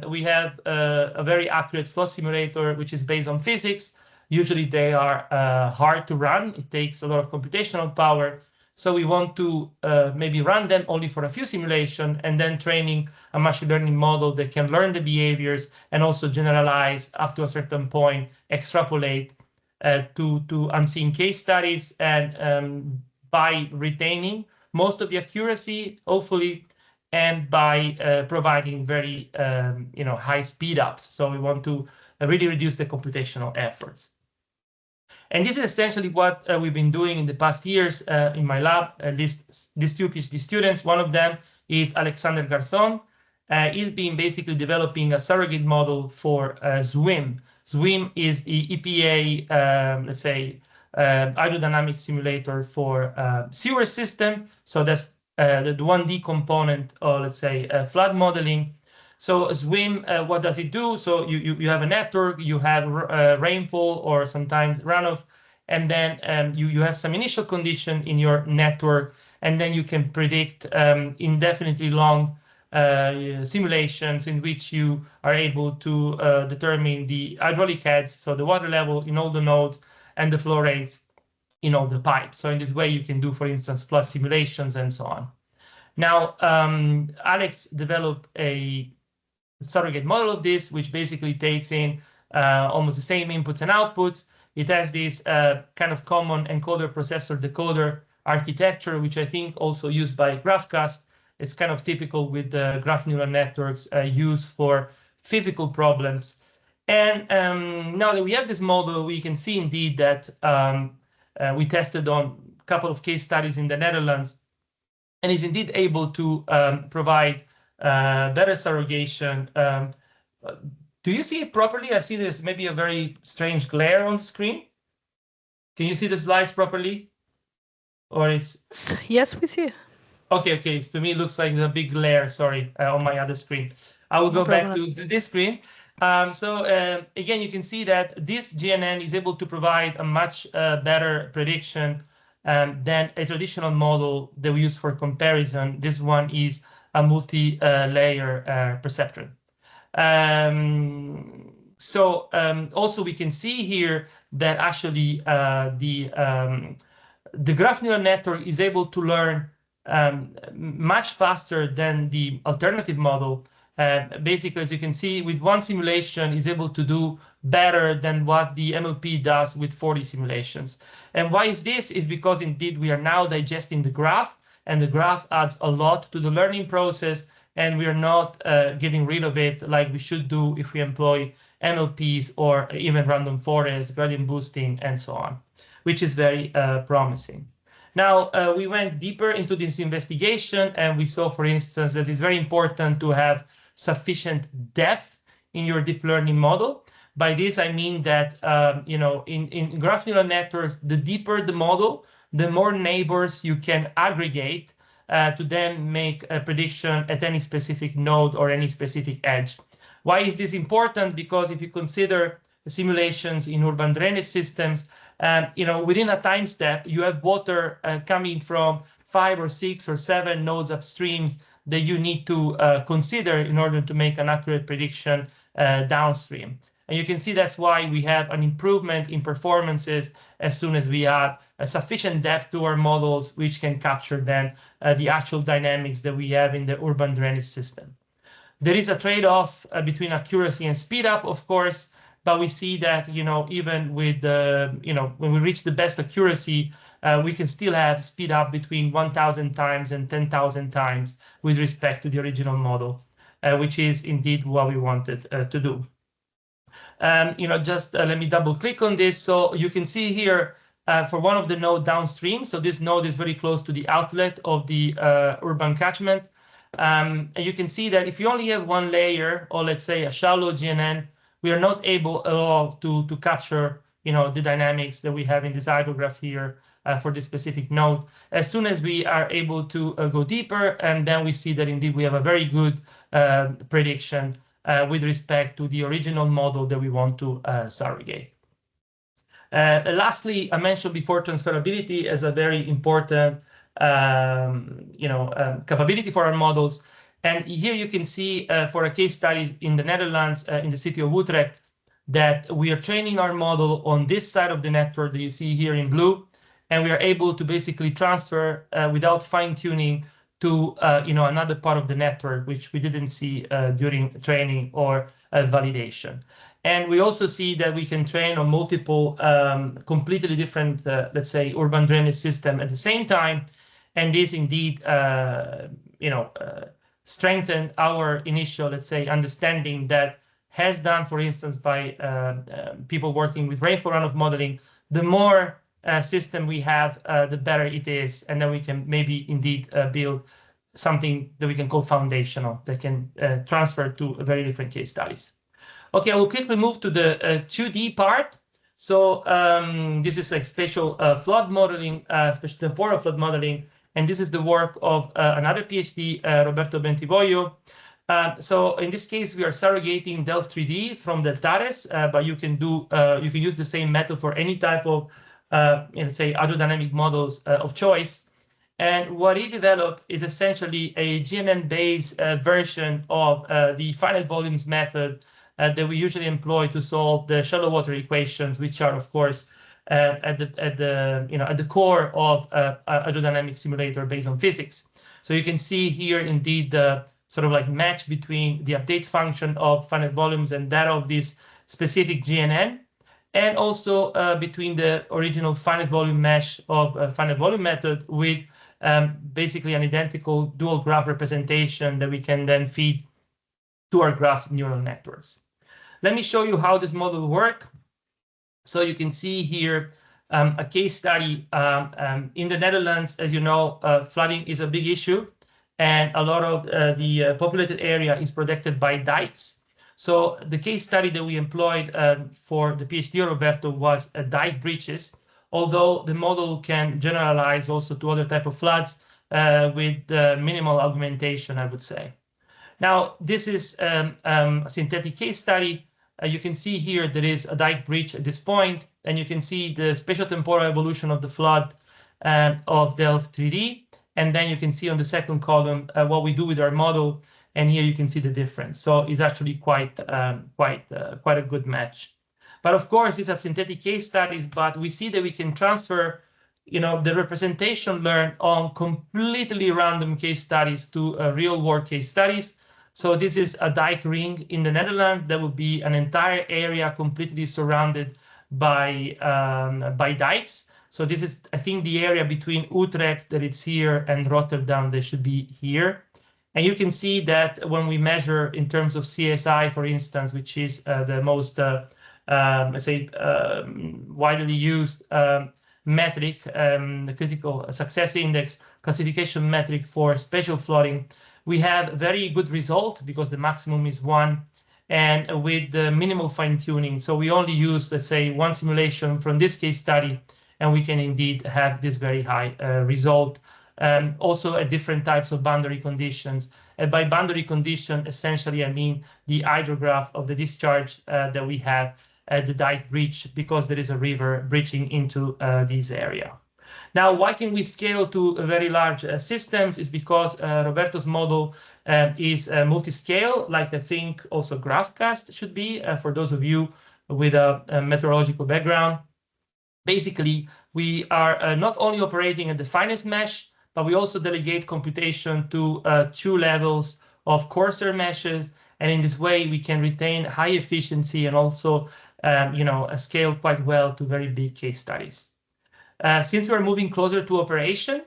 We have a very accurate flow simulator, which is based on physics. Usually they are hard to run. It takes a lot of computational power. So we want to maybe run them only for a few simulations and then training a machine learning model that can learn the behaviors and also generalize up to a certain point, extrapolate to unseen case studies, and by retaining most of the accuracy, hopefully, and by providing very high speed ups. So we want to really reduce the computational efforts. And this is essentially what we've been doing in the past years in my lab. These two PhD students, one of them is Alexander Garzon. He's been basically developing a surrogate model for SWIM. SWIM is the EPA, let's say, hydrodynamic simulator for sewer system. So that's the 1D component, or let's say flood modeling. So SWIM, what does it do? So you have a network, you have rainfall or sometimes runoff, and then you have some initial condition in your network, and then you can predict indefinitely long simulations in which you are able to determine the hydraulic heads, so the water level in all the nodes and the flow rates in all the pipes. So in this way, you can do, for instance, flood simulations and so on. Now, Alex developed a surrogate model of this, which basically takes in almost the same inputs and outputs. It has this kind of common encoder processor decoder architecture, which I think also used by GraphCast. It's kind of typical with the graph neural networks used for physical problems. And now that we have this model, we can see indeed that we tested on a couple of case studies in the Netherlands, and is indeed able to provide better surrogation. Do you see it properly? I see there's maybe a very strange glare on the screen. Can you see the slides properly? Or it's... Yes, we see. Okay. To me, it looks like a big glare, sorry, on my other screen. I will go back to this screen. Again, you can see that this GNN is able to provide a much better prediction than a traditional model that we use for comparison. This one is a multi-layer perceptron. Also we can see here that actually the graph neural network is able to learn much faster than the alternative model. Basically, as you can see, with one simulation is able to do better than what the MLP does with 40 simulations. And why is this? Is because indeed we are now digesting the graph, and the graph adds a lot to the learning process, and we are not getting rid of it like we should do if we employ MLPs or even random forest, gradient boosting, and so on, which is very promising. Now, we went deeper into this investigation, and we saw, for instance, that it's very important to have sufficient depth in your deep learning model. By this, I mean that, in graph neural networks, the deeper the model, the more neighbors you can aggregate to then make a prediction at any specific node or any specific edge. Why is this important? Because if you consider the simulations in urban drainage systems, within a time step, you have water coming from 5 or 6 or 7 nodes upstreams that you need to consider in order to make an accurate prediction downstream. And you can see that's why we have an improvement in performances as soon as we add a sufficient depth to our models, which can capture then the actual dynamics that we have in the urban drainage system. There is a trade-off between accuracy and speed up, of course, but we see that, even with, when we reach the best accuracy, we can still have speed up between 1,000 times and 10,000 times with respect to the original model, which is indeed what we wanted to do. Let me double click on this. So you can see here for one of the node downstream. So this node is very close to the outlet of the urban catchment. And you can see that if you only have one layer, or let's say a shallow GNN, we are not able at all to capture, the dynamics that we have in this hydrograph here for this specific node. As soon as we are able to go deeper, and then we see that indeed we have a very good prediction with respect to the original model that we want to surrogate. Lastly, I mentioned before transferability as a very important capability for our models. And here you can see for a case study in the Netherlands, in the city of Utrecht, that we are training our model on this side of the network that you see here in blue, and we are able to basically transfer without fine-tuning to another part of the network, which we didn't see during training or validation. And we also see that we can train on multiple completely different, let's say, urban drainage system at the same time. And this indeed, strengthened our initial, let's say, understanding that has done, for instance, by people working with rainfall runoff modeling. The more system we have, the better it is, and then we can maybe indeed build something that we can call foundational that can transfer to very different case studies. Okay, I will quickly move to the 2D part. So this is like spatial flood modeling, spatial temporal flood modeling, and this is the work of another PhD, Roberto Bentivoglio. So in this case, we are surrogating Delft 3D from Deltares, but you can use the same method for any type of let's say hydrodynamic models of choice. And what he developed is essentially a GNN-based version of the finite volumes method that we usually employ to solve the shallow water equations, which are, of course, at the core of a hydrodynamic simulator based on physics. So you can see here indeed the sort of like match between the update function of finite volumes and that of this specific GNN, and also between the original finite volume mesh of finite volume method with basically an identical dual graph representation that we can then feed to our graph neural networks. Let me show you how this model will work. So you can see here a case study in the Netherlands. As you know, flooding is a big issue, and a lot of the populated area is protected by dikes. So the case study that we employed for the PhD Roberto was dike breaches, although the model can generalize also to other type of floods with minimal augmentation, I would say. Now, this is a synthetic case study. You can see here there is a dike breach at this point, and you can see the spatial temporal evolution of the flood of Delft 3D. And then you can see on the second column what we do with our model, and here you can see the difference. So it's actually quite a good match. But of course, these are synthetic case studies, but we see that we can transfer the representation learned on completely random case studies to real world case studies. So this is a dike ring in the Netherlands. That would be an entire area completely surrounded by dikes. So this is, I think, the area between Utrecht, that it's here, and Rotterdam, that should be here. And you can see that when we measure in terms of CSI, for instance, which is the most, let's say, widely used metric, the critical success index classification metric for spatial flooding, we have very good result because the maximum is 1, and with the minimal fine-tuning. So we only use, let's say, one simulation from this case study, and we can indeed have this very high result. Also at different types of boundary conditions. And by boundary condition, essentially, I mean the hydrograph of the discharge that we have at the dike breach, because there is a river breaching into this area. Now, why can we scale to very large systems? Is because Roberto's model is multi-scale, like I think also GraphCast should be, for those of you with a meteorological background. Basically, we are not only operating at the finest mesh, but we also delegate computation to 2 levels of coarser meshes. And in this way, we can retain high efficiency and also, scale quite well to very big case studies. Since we're moving closer to operation,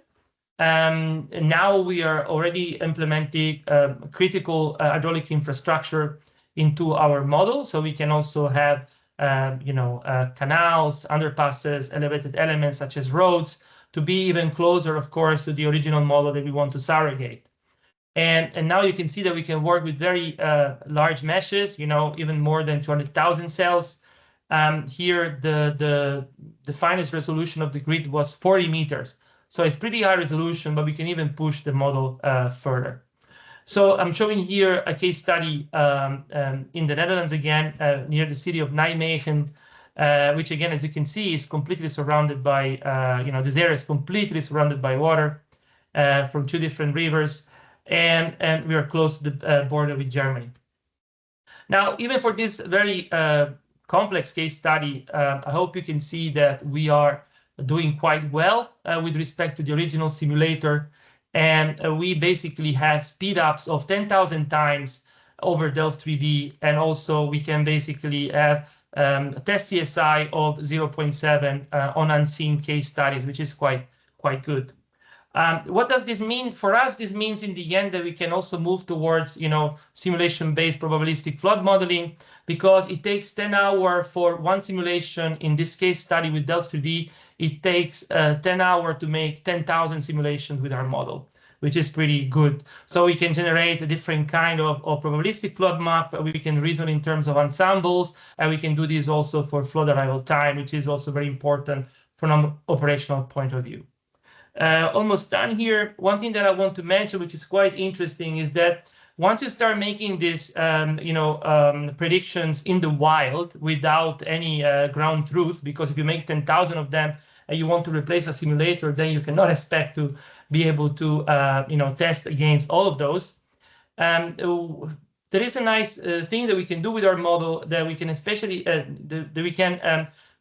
now we are already implementing critical hydraulic infrastructure into our model. So we can also have, canals, underpasses, elevated elements such as roads, to be even closer, of course, to the original model that we want to surrogate. And now you can see that we can work with very large meshes, even more than 200,000 cells. Here, the finest resolution of the grid was 40 meters. So it's pretty high resolution, but we can even push the model further. So I'm showing here a case study in the Netherlands again, near the city of Nijmegen, which again, as you can see, is completely surrounded by, this area is completely surrounded by water from 2 different rivers, and we are close to the border with Germany. Now, even for this very complex case study, I hope you can see that we are doing quite well with respect to the original simulator, and we basically have speed-ups of 10,000 times over Delft 3D, and also we can basically have a test CSI of 0.7 on unseen case studies, which is quite good. What does this mean for us? This means in the end that we can also move towards, simulation-based probabilistic flood modeling, because it takes 10 hours for one simulation. In this case study with Delft 3D, it takes 10 hours to make 10,000 simulations with our model, which is pretty good. So we can generate a different kind of probabilistic flood map. We can reason in terms of ensembles, and we can do this also for flood arrival time, which is also very important from an operational point of view. Almost done here. One thing that I want to mention, which is quite interesting, is that once you start making these, predictions in the wild without any ground truth, because if you make 10,000 of them and you want to replace a simulator, then you cannot expect to be able to, test against all of those. There is a nice thing that we can do with our model, that we can especially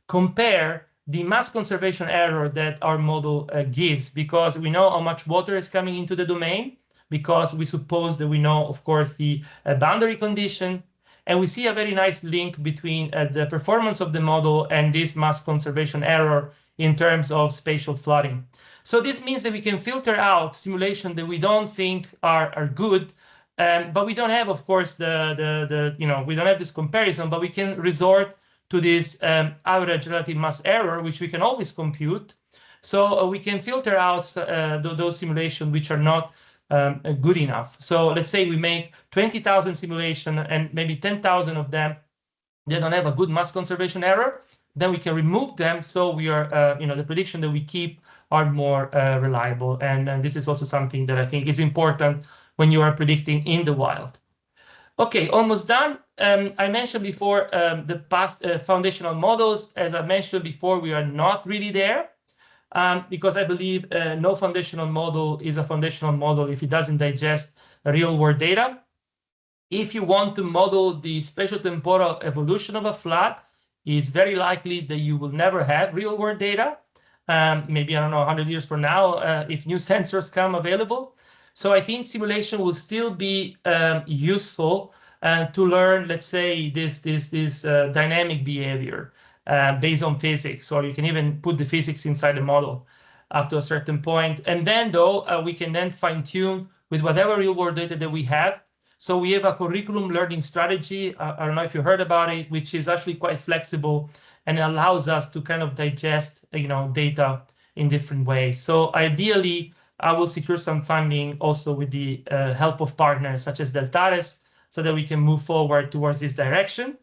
compare the mass conservation error that our model gives, because we know how much water is coming into the domain, because we suppose that we know, of course, the boundary condition, and we see a very nice link between the performance of the model and this mass conservation error in terms of spatial flooding. So this means that we can filter out simulations that we don't think are good, but we don't have, of course, we don't have this comparison, but we can resort to this average relative mass error, which we can always compute. So we can filter out those simulations which are not good enough. So let's say we make 20,000 simulations and maybe 10,000 of them, they don't have a good mass conservation error, then we can remove them. So we are, the prediction that we keep are more reliable. And this is also something that I think is important when you are predicting in the wild. Okay, almost done. I mentioned before the past foundational models. As I mentioned before, we are not really there because I believe no foundational model is a foundational model if it doesn't digest real-world data. If you want to model the spatial-temporal evolution of a flood, it's very likely that you will never have real-world data. maybe, I don't know, 100 years from now, if new sensors come available. So I think simulation will still be useful to learn, let's say, this dynamic behavior based on physics, or you can even put the physics inside the model up to a certain point. And then, though, we can then fine-tune with whatever real-world data that we have. So we have a curriculum learning strategy, I don't know if you heard about it, which is actually quite flexible and allows us to kind of digest, data in different ways. So ideally, I will secure some funding also with the help of partners such as Deltares, so that we can move forward towards this direction.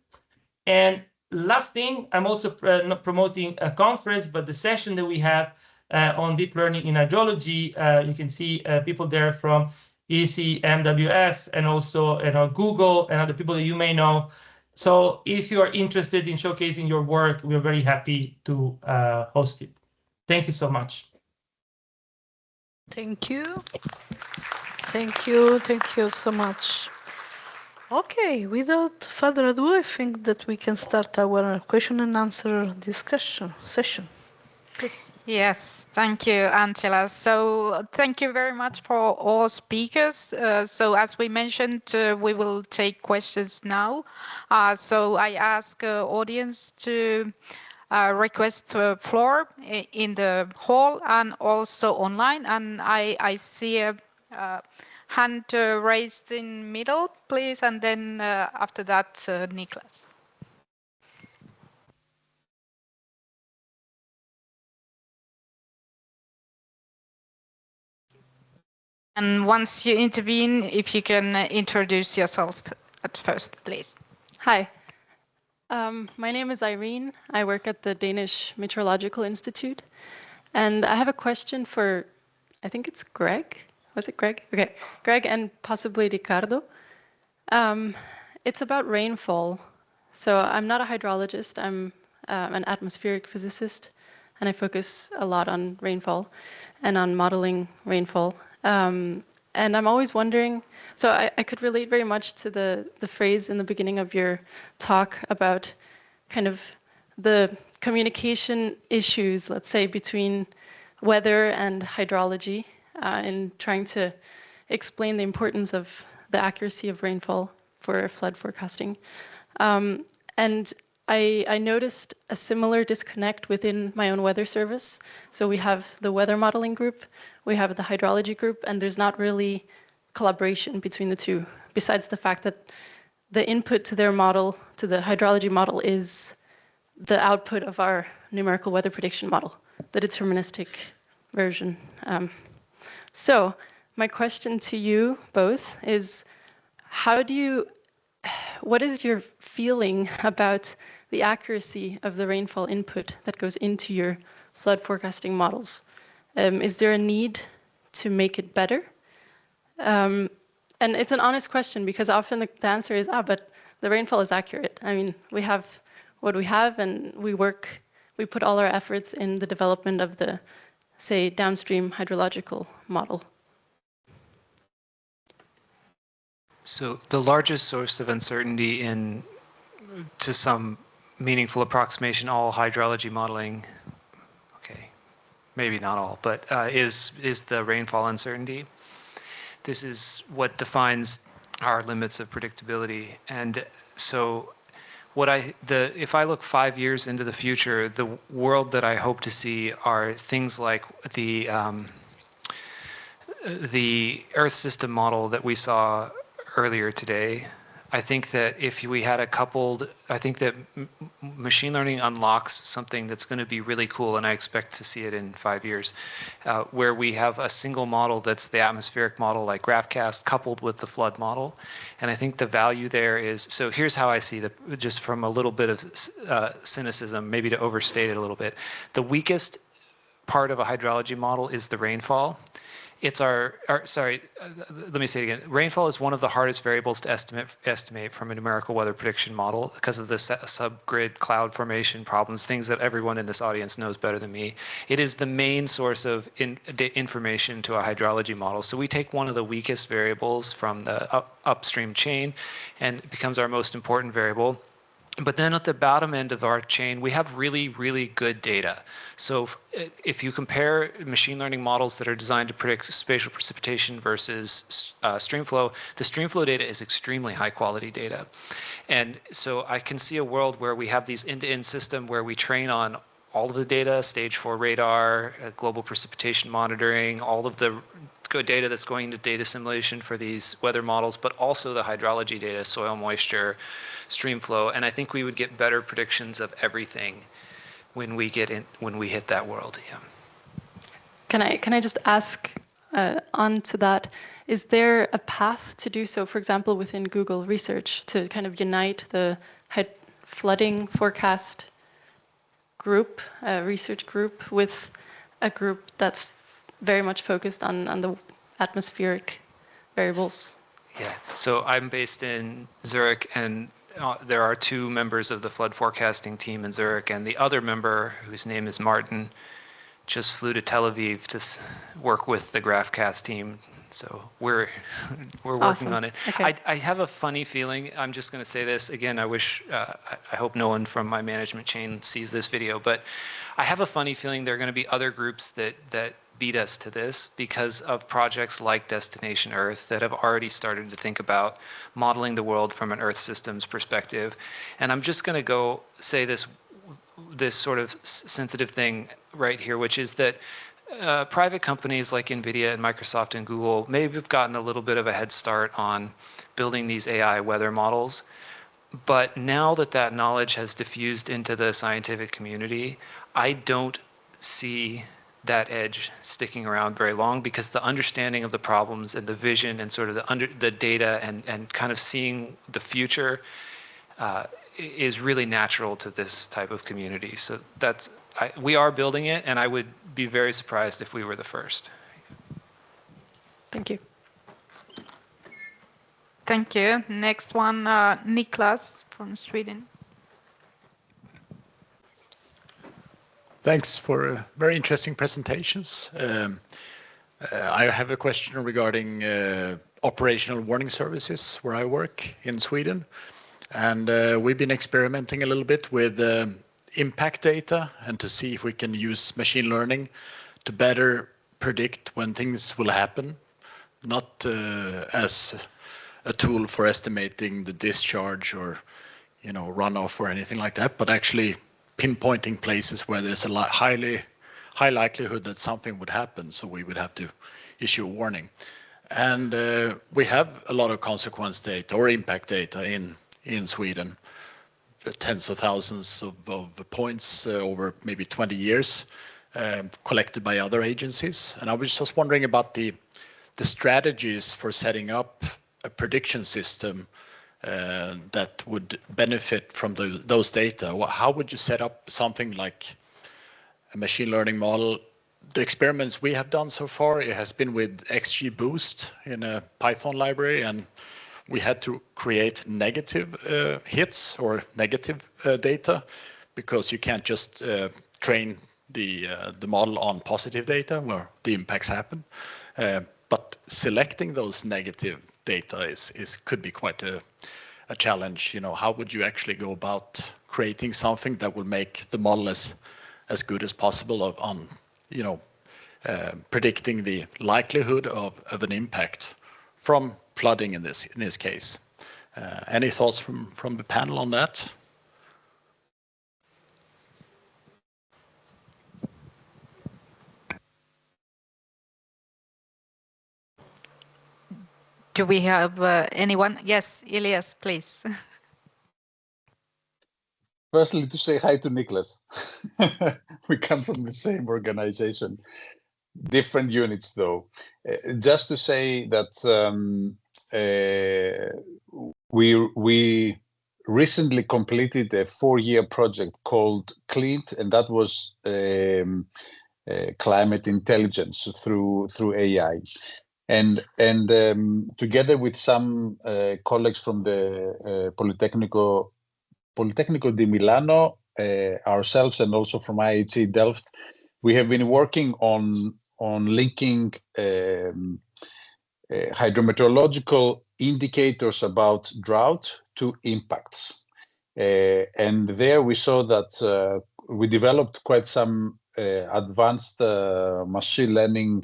And last thing, I'm also not promoting a conference, but the session that we have on deep learning in hydrology. You can see people there from ECMWF and also Google and other people that you may know. So if you are interested in showcasing your work, we're very happy to host it. Thank you so much. Thank you. Thank you. Thank you so much. Okay, without further ado, I think that we can start our question and answer discussion session. Please. Yes, thank you, Angela. So thank you very much for all speakers. So as we mentioned, we will take questions now. So I ask audience to request the floor in the hall and also online. And I see a hand raised in middle, please, and then after that, Niklas. And once you intervene, if you can introduce yourself at first, please. Hi, my name is Irene. I work at the Danish Meteorological Institute. And I have a question for, I think it's Greg. Was it Greg? Okay, Greg and possibly Ricardo. It's about rainfall. So I'm not a hydrologist. I'm an atmospheric physicist, and I focus a lot on rainfall and on modeling rainfall. And I'm always wondering, so I could relate very much to the phrase in the beginning of your talk about kind of the communication issues, let's say, between weather and hydrology in trying to explain the importance of the accuracy of rainfall for flood forecasting. And I noticed a similar disconnect within my own weather service. So we have the weather modeling group, we have the hydrology group, and there's not really collaboration between the two, besides the fact that the input to their model, to the hydrology model, is the output of our numerical weather prediction model, the deterministic version. So my question to you both is, what is your feeling about the accuracy of the rainfall input that goes into your flood forecasting models? Is there a need to make it better? And it's an honest question, because often the answer is, but the rainfall is accurate. I mean, we have what we have, and we put all our efforts in the development of the, say, downstream hydrological model. So the largest source of uncertainty in, to some meaningful approximation, all hydrology modeling, okay, maybe not all, but is the rainfall uncertainty. This is what defines our limits of predictability. And so if I look 5 years into the future, the world that I hope to see are things like the Earth system model that we saw earlier today. I think that if we had I think that machine learning unlocks something that's going to be really cool, and I expect to see it in 5 years, where we have a single model that's the atmospheric model like GraphCast coupled with the flood model. And I think the value there is, so here's how I see just from a little bit of cynicism, maybe to overstate it a little bit. The weakest part of a hydrology model is the rainfall. It's let me say it again. Rainfall is one of the hardest variables to estimate from a numerical weather prediction model because of the subgrid cloud formation problems, things that everyone in this audience knows better than me. It is the main source of information to a hydrology model. So we take one of the weakest variables from the upstream chain, and it becomes our most important variable. But then at the bottom end of our chain, we have really, really good data. So if you compare machine learning models that are designed to predict spatial precipitation versus streamflow, the streamflow data is extremely high quality data. And so I can see a world where we have these end-to-end system where we train on all of the data, stage 4 radar, global precipitation monitoring, all of the good data that's going into data simulation for these weather models, but also the hydrology data, soil moisture, stream flow, and I think we would get better predictions of everything when we hit that world. Yeah. Can I just ask on to that? Is there a path to do so? For example, within Google Research, to kind of unite the flooding forecast group, research group, with a group that's very much focused on the atmospheric variables? Yeah. So I'm based in Zurich, and there are 2 members of the flood forecasting team in Zurich, and the other member, whose name is Martin, just flew to Tel Aviv to work with the GraphCast team. So we're working Awesome. on it. Okay. I have a funny feeling. I'm just going to say this again. I wish I hope no one from my management chain sees this video, but I have a funny feeling there are going to be other groups that beat us to this because of projects like Destination Earth that have already started to think about modeling the world from an Earth systems perspective. And I'm just going to go say this sort of sensitive thing right here, which is that private companies like NVIDIA and Microsoft and Google maybe have gotten a little bit of a head start on building these AI weather models. But now that that knowledge has diffused into the scientific community, I don't see that edge sticking around very long, because the understanding of the problems and the vision and sort of the data and kind of seeing the future is really natural to this type of community. So we are building it, and I would be very surprised if we were the first. Thank you. Thank you. Next one, Niklas from Sweden. Thanks for very interesting presentations. I have a question regarding operational warning services where I work in Sweden. And we've been experimenting a little bit with impact data and to see if we can use machine learning to better predict when things will happen, not as a tool for estimating the discharge or runoff or anything like that, but actually pinpointing places where there's a high likelihood that something would happen, so we would have to issue a warning. And we have a lot of consequence data or impact data in Sweden, tens of thousands of points over maybe 20 years, collected by other agencies. And I was just wondering about the strategies for setting up a prediction system that would benefit from those data. How would you set up something like a machine learning model? The experiments we have done so far, it has been with XGBoost in a Python library, and we had to create negative hits or negative data, because you can't just train the model on positive data where the impacts happen. But selecting those negative data could be quite a challenge. How would you actually go about creating something that will make the model as good as possible on predicting the likelihood of an impact from flooding in this case? Any thoughts from the panel on that? Do we have anyone? Yes, Elias, please. Firstly, to say hi to Niklas. We come from the same organization, different units though. Just to say that we recently completed a 4-year project called CLINT, and that was climate intelligence through AI. And together with some colleagues from the Politecnico di Milano, ourselves, and also from IHE Delft, we have been working on linking hydrometeorological indicators about drought to impacts. And there we saw that we developed quite some advanced machine learning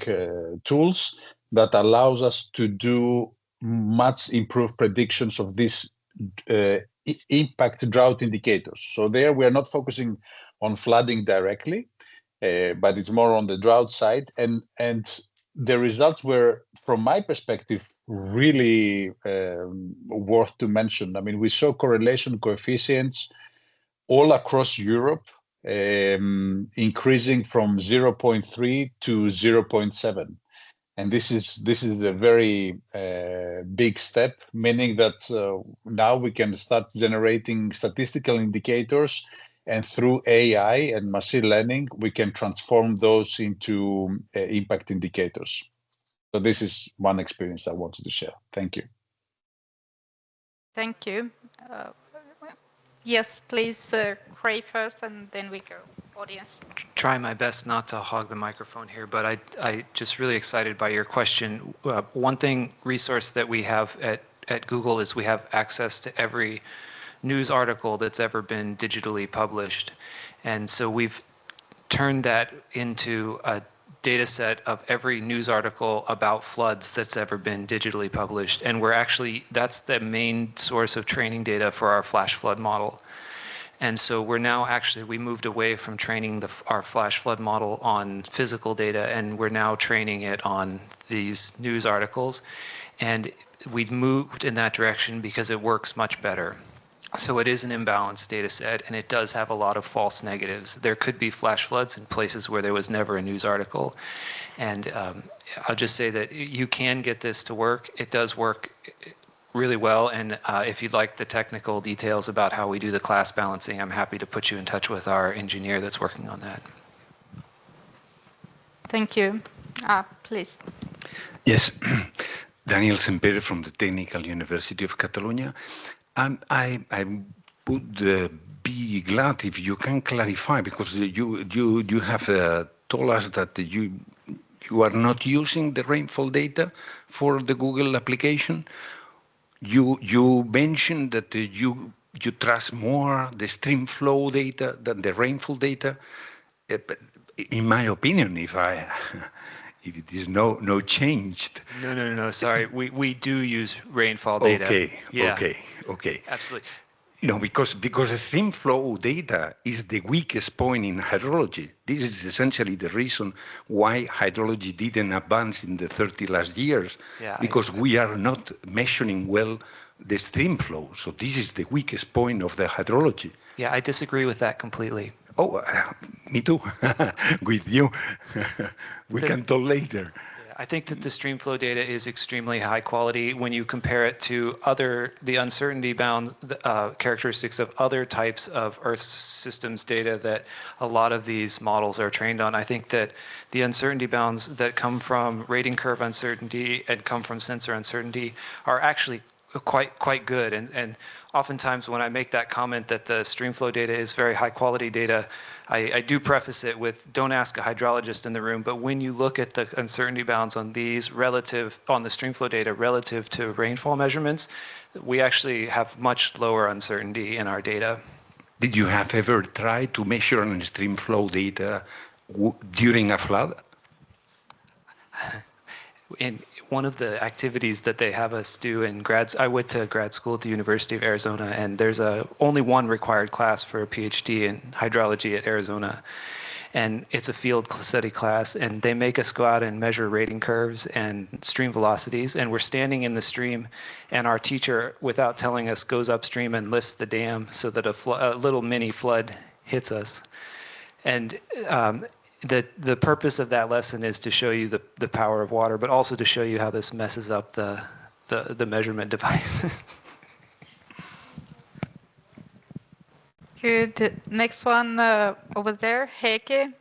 tools that allows us to do much improved predictions of these impact drought indicators. So there we are not focusing on flooding directly, but it's more on the drought side. And the results were, from my perspective, really worth to mention. I mean, we saw correlation coefficients all across Europe, increasing from 0.3 to 0.7. And this is a very big step, meaning that now we can start generating statistical indicators, and through AI and machine learning, we can transform those into impact indicators. So this is one experience I wanted to share. Thank you. Thank you. Yes, please, Craig first, and then we go audience. Try my best not to hog the microphone here, but I just really excited by your question. One resource that we have at Google is we have access to every news article that's ever been digitally published. And so we've turned that into a data set of every news article about floods that's ever been digitally published. And that's the main source of training data for our flash flood model. And so we moved away from training our flash flood model on physical data, and we're now training it on these news articles. And we've moved in that direction because it works much better. So it is an imbalanced data set, and it does have a lot of false negatives. There could be flash floods in places where there was never a news article. And I'll just say that you can get this to work. It does work really well. And if you'd like the technical details about how we do the class balancing, I'm happy to put you in touch with our engineer that's working on that. Thank you. Please. Yes. Daniel Semper from the Technical University of Catalonia. I would be glad if you can clarify, because you have told us that you are not using the rainfall data for the Google application. You mentioned that you trust more the stream flow data than the rainfall data. But in my opinion, if it is no changed. No. Sorry, we do use rainfall data. Okay. Yeah. Okay. Absolutely. No, because the stream flow data is the weakest point in hydrology. This is essentially the reason why hydrology didn't advance in the 30 last years, because we are not measuring well the stream flow. So this is the weakest point of the hydrology. Yeah, I disagree with that completely. Oh, me too. With you. We can talk later. I think that the streamflow data is extremely high quality when you compare it to the uncertainty bound characteristics of other types of Earth systems data that a lot of these models are trained on. I think that the uncertainty bounds that come from rating curve uncertainty and come from sensor uncertainty are actually quite good. And oftentimes when I make that comment that the streamflow data is very high quality data, I do preface it with, don't ask a hydrologist in the room, but when you look at the uncertainty bounds on these on the streamflow data relative to rainfall measurements, we actually have much lower uncertainty in our data. Did you have ever tried to measure on streamflow data during a flood? In one of the activities that they have us do in I went to grad school at the University of Arizona, and there's only one required class for a PhD in hydrology at Arizona. And it's a field study class, and they make us go out and measure rating curves and stream velocities. And we're standing in the stream, and our teacher, without telling us, goes upstream and lifts the dam so that a little mini flood hits us. And the purpose of that lesson is to show you the power of water, but also to show you how this messes up the measurement devices. Good. Next one over there, Heke.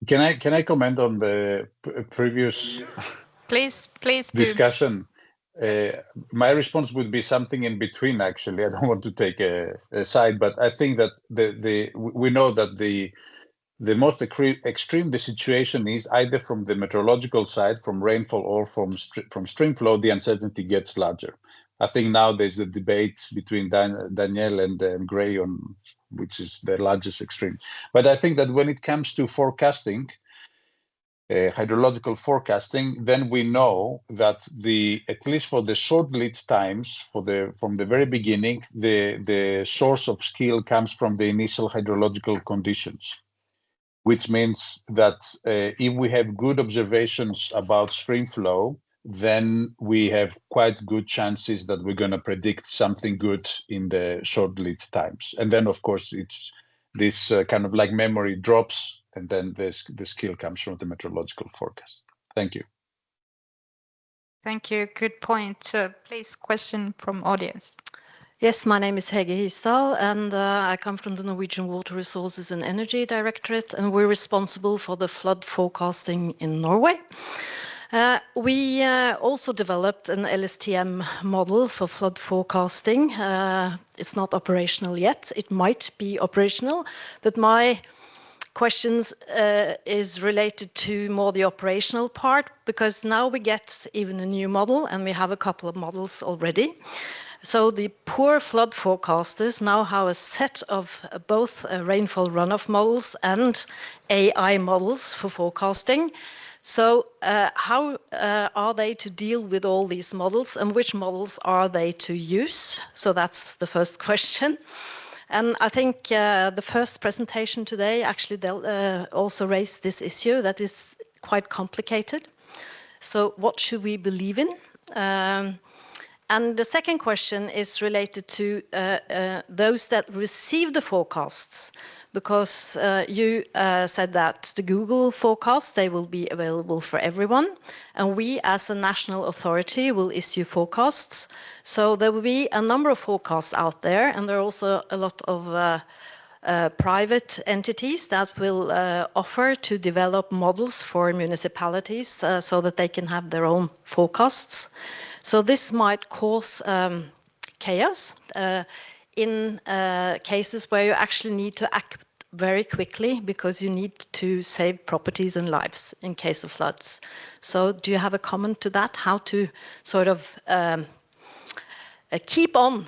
Can I comment on the previous please discussion? My response would be something in between. Actually, I don't want to take a side, but I think that we know that the most extreme the situation is, either from the meteorological side, from rainfall, or from stream flow, the uncertainty gets larger. I think now there's a debate between Daniel and Gray on which is the largest extreme. But I think that when it comes to forecasting, hydrological forecasting, then we know that at least for the short lead times, from the very beginning, the source of skill comes from the initial hydrological conditions, which means that if we have good observations about stream flow, then we have quite good chances that we're going to predict something good in the short lead times. And then, of course, it's this kind of like memory drops, and then the skill comes from the meteorological forecast. Thank you. Thank you. Good point. Please, question from audience. Yes, my name is Hege Hisdal, and I come from the Norwegian Water Resources and Energy Directorate, and we're responsible for the flood forecasting in Norway. We also developed an LSTM model for flood forecasting. It's not operational yet. It might be operational, but my questions is related to more the operational part, because now we get even a new model, and we have a couple of models already. So the poor flood forecasters now have a set of both rainfall runoff models and AI models for forecasting. So how are they to deal with all these models, and which models are they to use? So that's the first question. And I think the first presentation today actually also raised this issue that is quite complicated. So what should we believe in? And the second question is related to those that receive the forecasts, because you said that the Google forecasts, they will be available for everyone, and we as a national authority will issue forecasts. So there will be a number of forecasts out there, and there are also a lot of private entities that will offer to develop models for municipalities so that they can have their own forecasts. So this might cause chaos in cases where you actually need to act very quickly because you need to save properties and lives in case of floods. So do you have a comment to that? How to sort of keep on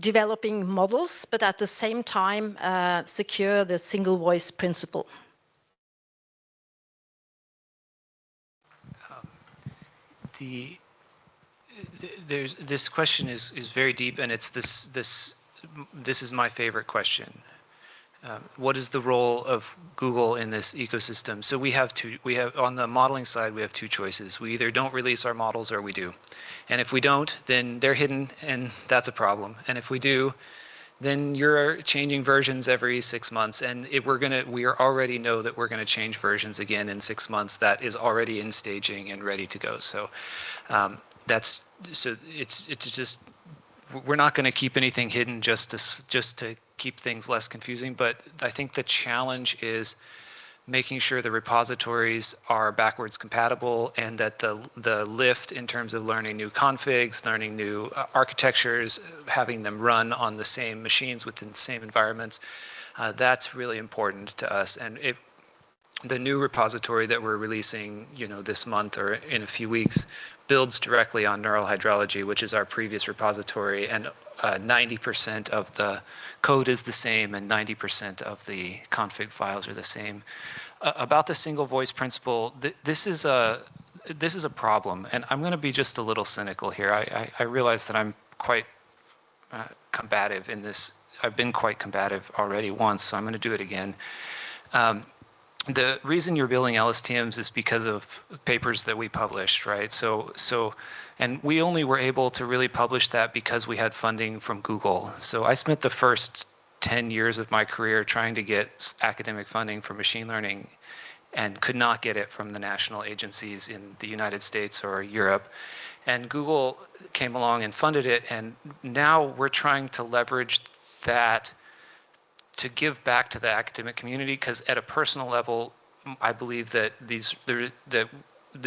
developing models, but at the same time secure the single voice principle? This question is very deep, and it's this is my favorite question. What is the role of Google in this ecosystem? So we have on the modeling side, we have two choices. We either don't release our models or we do. And if we don't, then they're hidden, and that's a problem. And if we do, then you're changing versions every 6 months, and we already know that we're gonna change versions again in 6 months. That is already in staging and ready to go. So it's just, we're not going to keep anything hidden just to keep things less confusing. But I think the challenge is making sure the repositories are backwards compatible, and that the lift in terms of learning new configs, learning new architectures, having them run on the same machines within the same environments, that's really important to us. And the new repository that we're releasing, this month or in a few weeks, builds directly on neural hydrology, which is our previous repository, and 90% of the code is the same, and 90% of the config files are the same. About the single voice principle, this is a problem, and I'm going to be just a little cynical here. I realize that I'm quite combative in this. I've been quite combative already once, so I'm going to do it again. The reason you're building LSTMs is because of papers that we published, right? And we only were able to really publish that because we had funding from Google. So I spent the first 10 years of my career trying to get academic funding for machine learning and could not get it from the national agencies in the United States or Europe. And Google came along and funded it, and now we're trying to leverage that to give back to the academic community, because at a personal level, I believe that this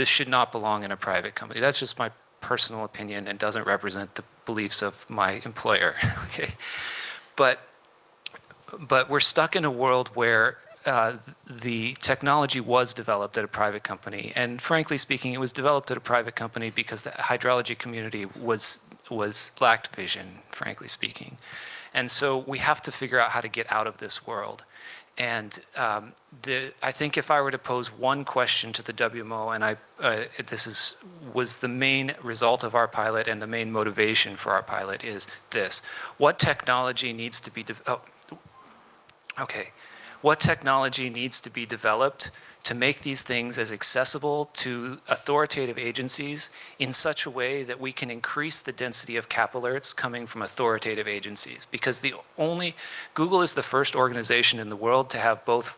should not belong in a private company. That's just my personal opinion and doesn't represent the beliefs of my employer. Okay, but we're stuck in a world where the technology was developed at a private company, and frankly speaking, it was developed at a private company because the hydrology community was lacked vision, frankly speaking. And so we have to figure out how to get out of this world. And I think if I were to pose one question to the WMO, and this was the main result of our pilot and the main motivation for our pilot, is this: what technology needs to be what technology needs to be developed to make these things as accessible to authoritative agencies in such a way that we can increase the density of CAP alerts coming from authoritative agencies? Because Google is the first organization in the world to have both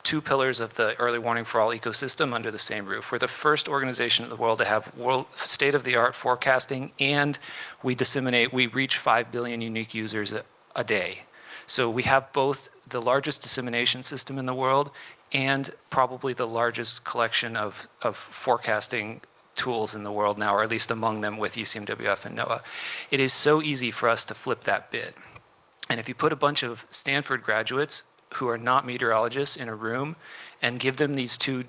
two pillars of the early warning for all ecosystem under the same roof. We're the first organization in the world to have state-of-the-art forecasting, and we reach 5 billion unique users a day. So we have both the largest dissemination system in the world and probably the largest collection of forecasting tools in the world now, or at least among them with ECMWF and NOAA. It is so easy for us to flip that bit. And if you put a bunch of Stanford graduates who are not meteorologists in a room and give them these two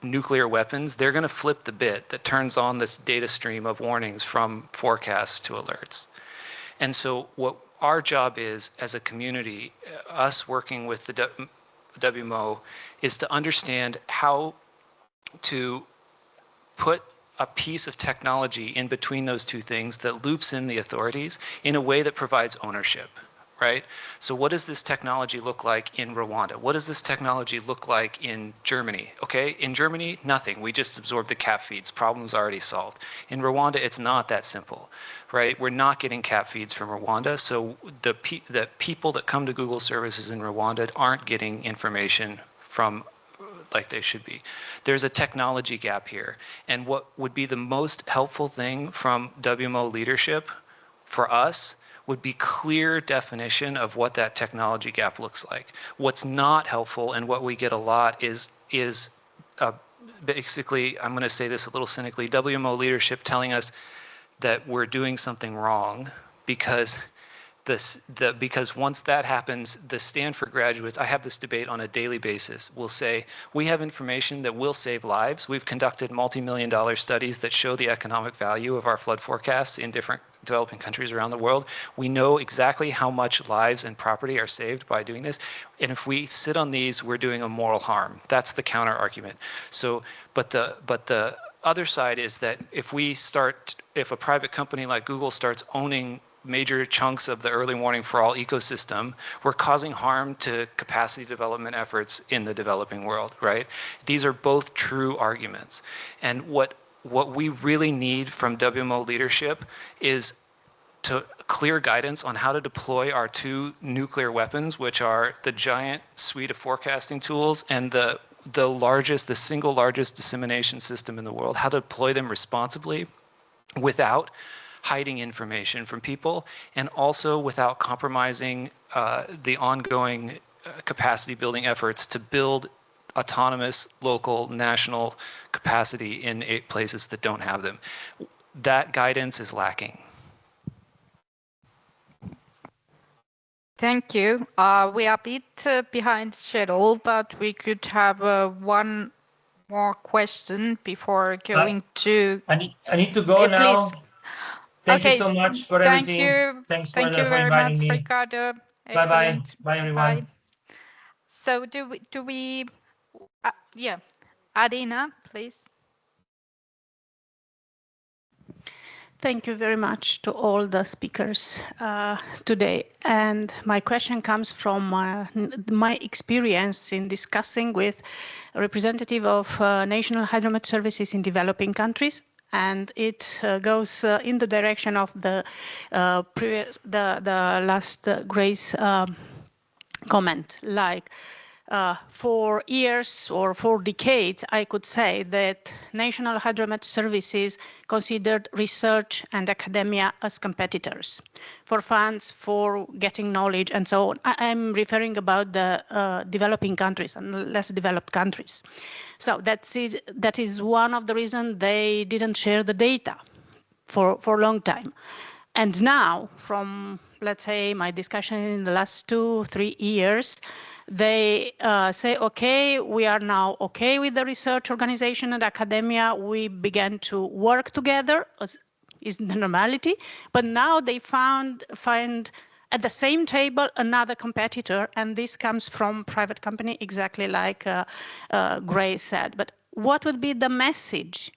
nuclear weapons, they're going to flip the bit that turns on this data stream of warnings from forecasts to alerts. And so what our job is as a community, us working with the WMO, is to understand how to put a piece of technology in between those two things that loops in the authorities in a way that provides ownership, right? So what does this technology look like in Rwanda? What does this technology look like in Germany? Okay, in Germany, nothing. We just absorb the CAP feeds. Problem's already solved. In Rwanda, it's not that simple, right? We're not getting CAP feeds from Rwanda, so the people that come to Google services in Rwanda aren't getting information from like they should be. There's a technology gap here. And what would be the most helpful thing from WMO leadership for us would be clear definition of what that technology gap looks like. What's not helpful, and what we get a lot, is basically, I'm going to say this a little cynically, WMO leadership telling us that we're doing something wrong because once that happens, the Stanford graduates, I have this debate on a daily basis, will say, we have information that will save lives. We've conducted multi-million-dollar studies that show the economic value of our flood forecasts in different developing countries around the world. We know exactly how much lives and property are saved by doing this. And if we sit on these, we're doing a moral harm. That's the counter argument. So, but the other side is that if a private company like Google starts owning major chunks of the early warning for all ecosystem, we're causing harm to capacity development efforts in the developing world, right? These are both true arguments. And what we really need from WMO leadership is clear guidance on how to deploy our two nuclear weapons, which are the giant suite of forecasting tools and the single largest dissemination system in the world, how to deploy them responsibly without hiding information from people, and also without compromising the ongoing capacity building efforts to build autonomous, local, national capacity in 8 places that don't have them. That guidance is lacking. Thank you. We are a bit behind schedule, but we could have one more question before going to... I need to go now. Please. Thank you so much for everything. Thank you. Thanks Thank you for very inviting much, me. Ricardo. Bye-bye. Bye, everyone. Bye. So do we yeah, Adina, please. Thank you very much to all the speakers today. And my question comes from my experience in discussing with a representative of national hydromet services in developing countries. And it goes in the direction of the last Grace comment. Like for years or for decades, I could say that national hydromet services considered research and academia as competitors for funds, for getting knowledge, and so on. I'm referring about the developing countries and less developed countries. So that's it. That is one of the reasons they didn't share the data for a long time. And now, from, let's say, my discussion in the last 2-3 years, they say, okay, we are now okay with the research organization and academia. We began to work together as is the normality. But now they find at the same table another competitor, and this comes from private company, exactly like Gray said. But what would be the message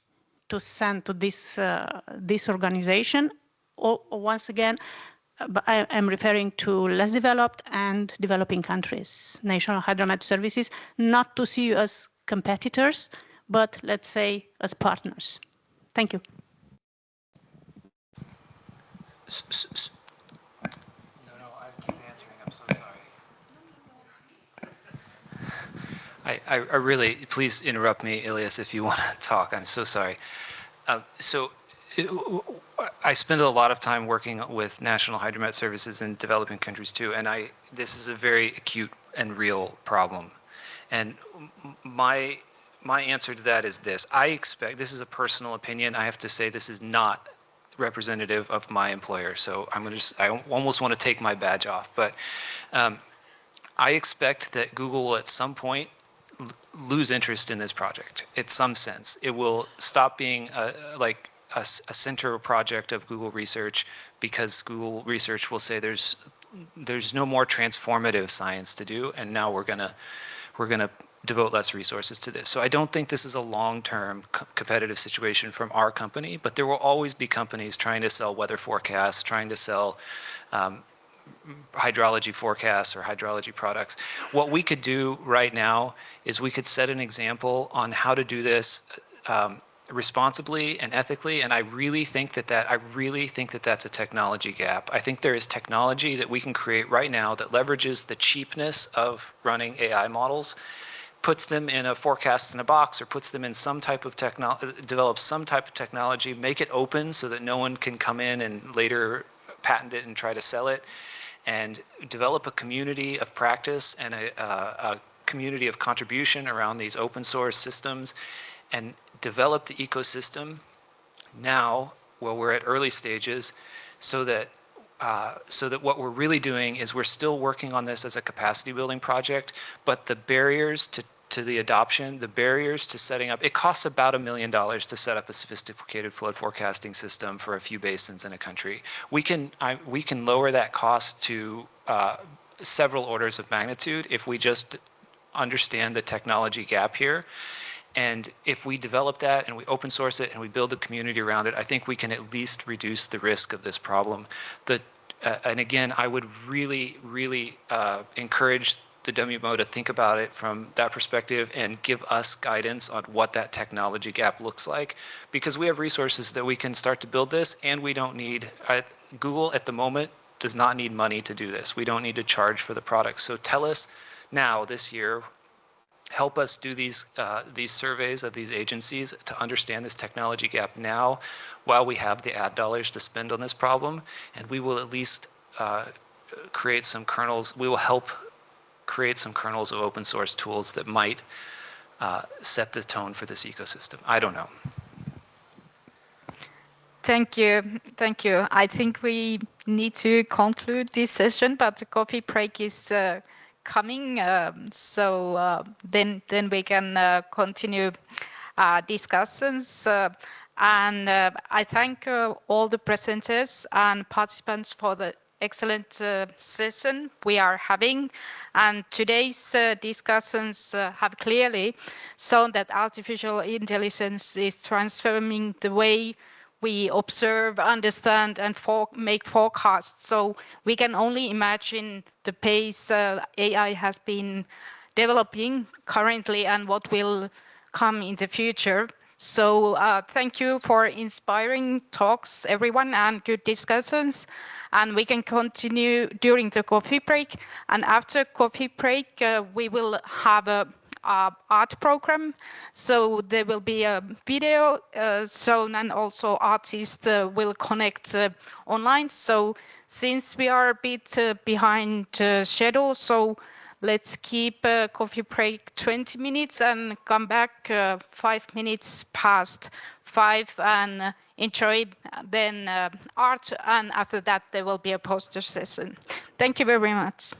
to send to this this organization? Or once again, I'm referring to less developed and developing countries, National Hydromet Services, not to see you as competitors, but let's say as partners. Thank you. No, I keep answering. I'm so sorry. I really, please interrupt me, Ilias, if you want to talk. I'm so sorry. I spend a lot of time working with National Hydromet Services in developing countries too, and this is a very acute and real problem. And my answer to that is this. I expect, this is a personal opinion, I have to say this is not representative of my employer, so I almost want to take my badge off, but I expect that Google will at some point lose interest in this project in some sense. It will stop being like a center project of Google Research, because Google Research will say there's no more transformative science to do, and now we're gonna devote less resources to this. So I don't think this is a long-term competitive situation from our company, but there will always be companies trying to sell weather forecasts, trying to sell hydrology forecasts or hydrology products. What we could do right now is we could set an example on how to do this responsibly and ethically, and I really think that that's a technology gap. I think there is technology that we can create right now that leverages the cheapness of running AI models, puts them in a forecast in a box, or puts them in some type of develops some type of technology, make it open so that no one can come in and later patent it and try to sell it, and develop a community of practice and a community of contribution around these open source systems, and develop the ecosystem now while we're at early stages, so that what we're really doing is we're still working on this as a capacity building project, but the barriers to the adoption, the barriers to setting up, it costs about $1 million to set up a sophisticated flood forecasting system for a few basins in a country. We can lower that cost to several orders of magnitude if we just understand the technology gap here. And if we develop that and we open source it and we build a community around it, I think we can at least reduce the risk of this problem. And again, I would really, really encourage the WMO to think about it from that perspective and give us guidance on what that technology gap looks like, because we have resources that we can start to build this, and we don't need, Google at the moment does not need money to do this. We don't need to charge for the product. So tell us now this year, help us do these surveys of these agencies to understand this technology gap now while we have the ad dollars to spend on this problem, and we will at least create some kernels. We will help create some kernels of open source tools that might set the tone for this ecosystem. I don't know. Thank you. Thank you. I think we need to conclude this session, but the coffee break is coming, so then we can continue discussions. And I thank all the presenters and participants for the excellent session we are having. And today's discussions have clearly shown that artificial intelligence is transforming the way we observe, understand, and make forecasts. So we can only imagine the pace AI has been developing currently and what will come in the future. So thank you for inspiring talks, everyone, and good discussions. And we can continue during the coffee break. And after coffee break, we will have a art program. So there will be a video shown, and also artists will connect online. So since we are a bit behind schedule, so let's keep a coffee break 20 minutes and come back 5 minutes past 5 and enjoy then art. And after that, there will be a poster session. Thank you very much.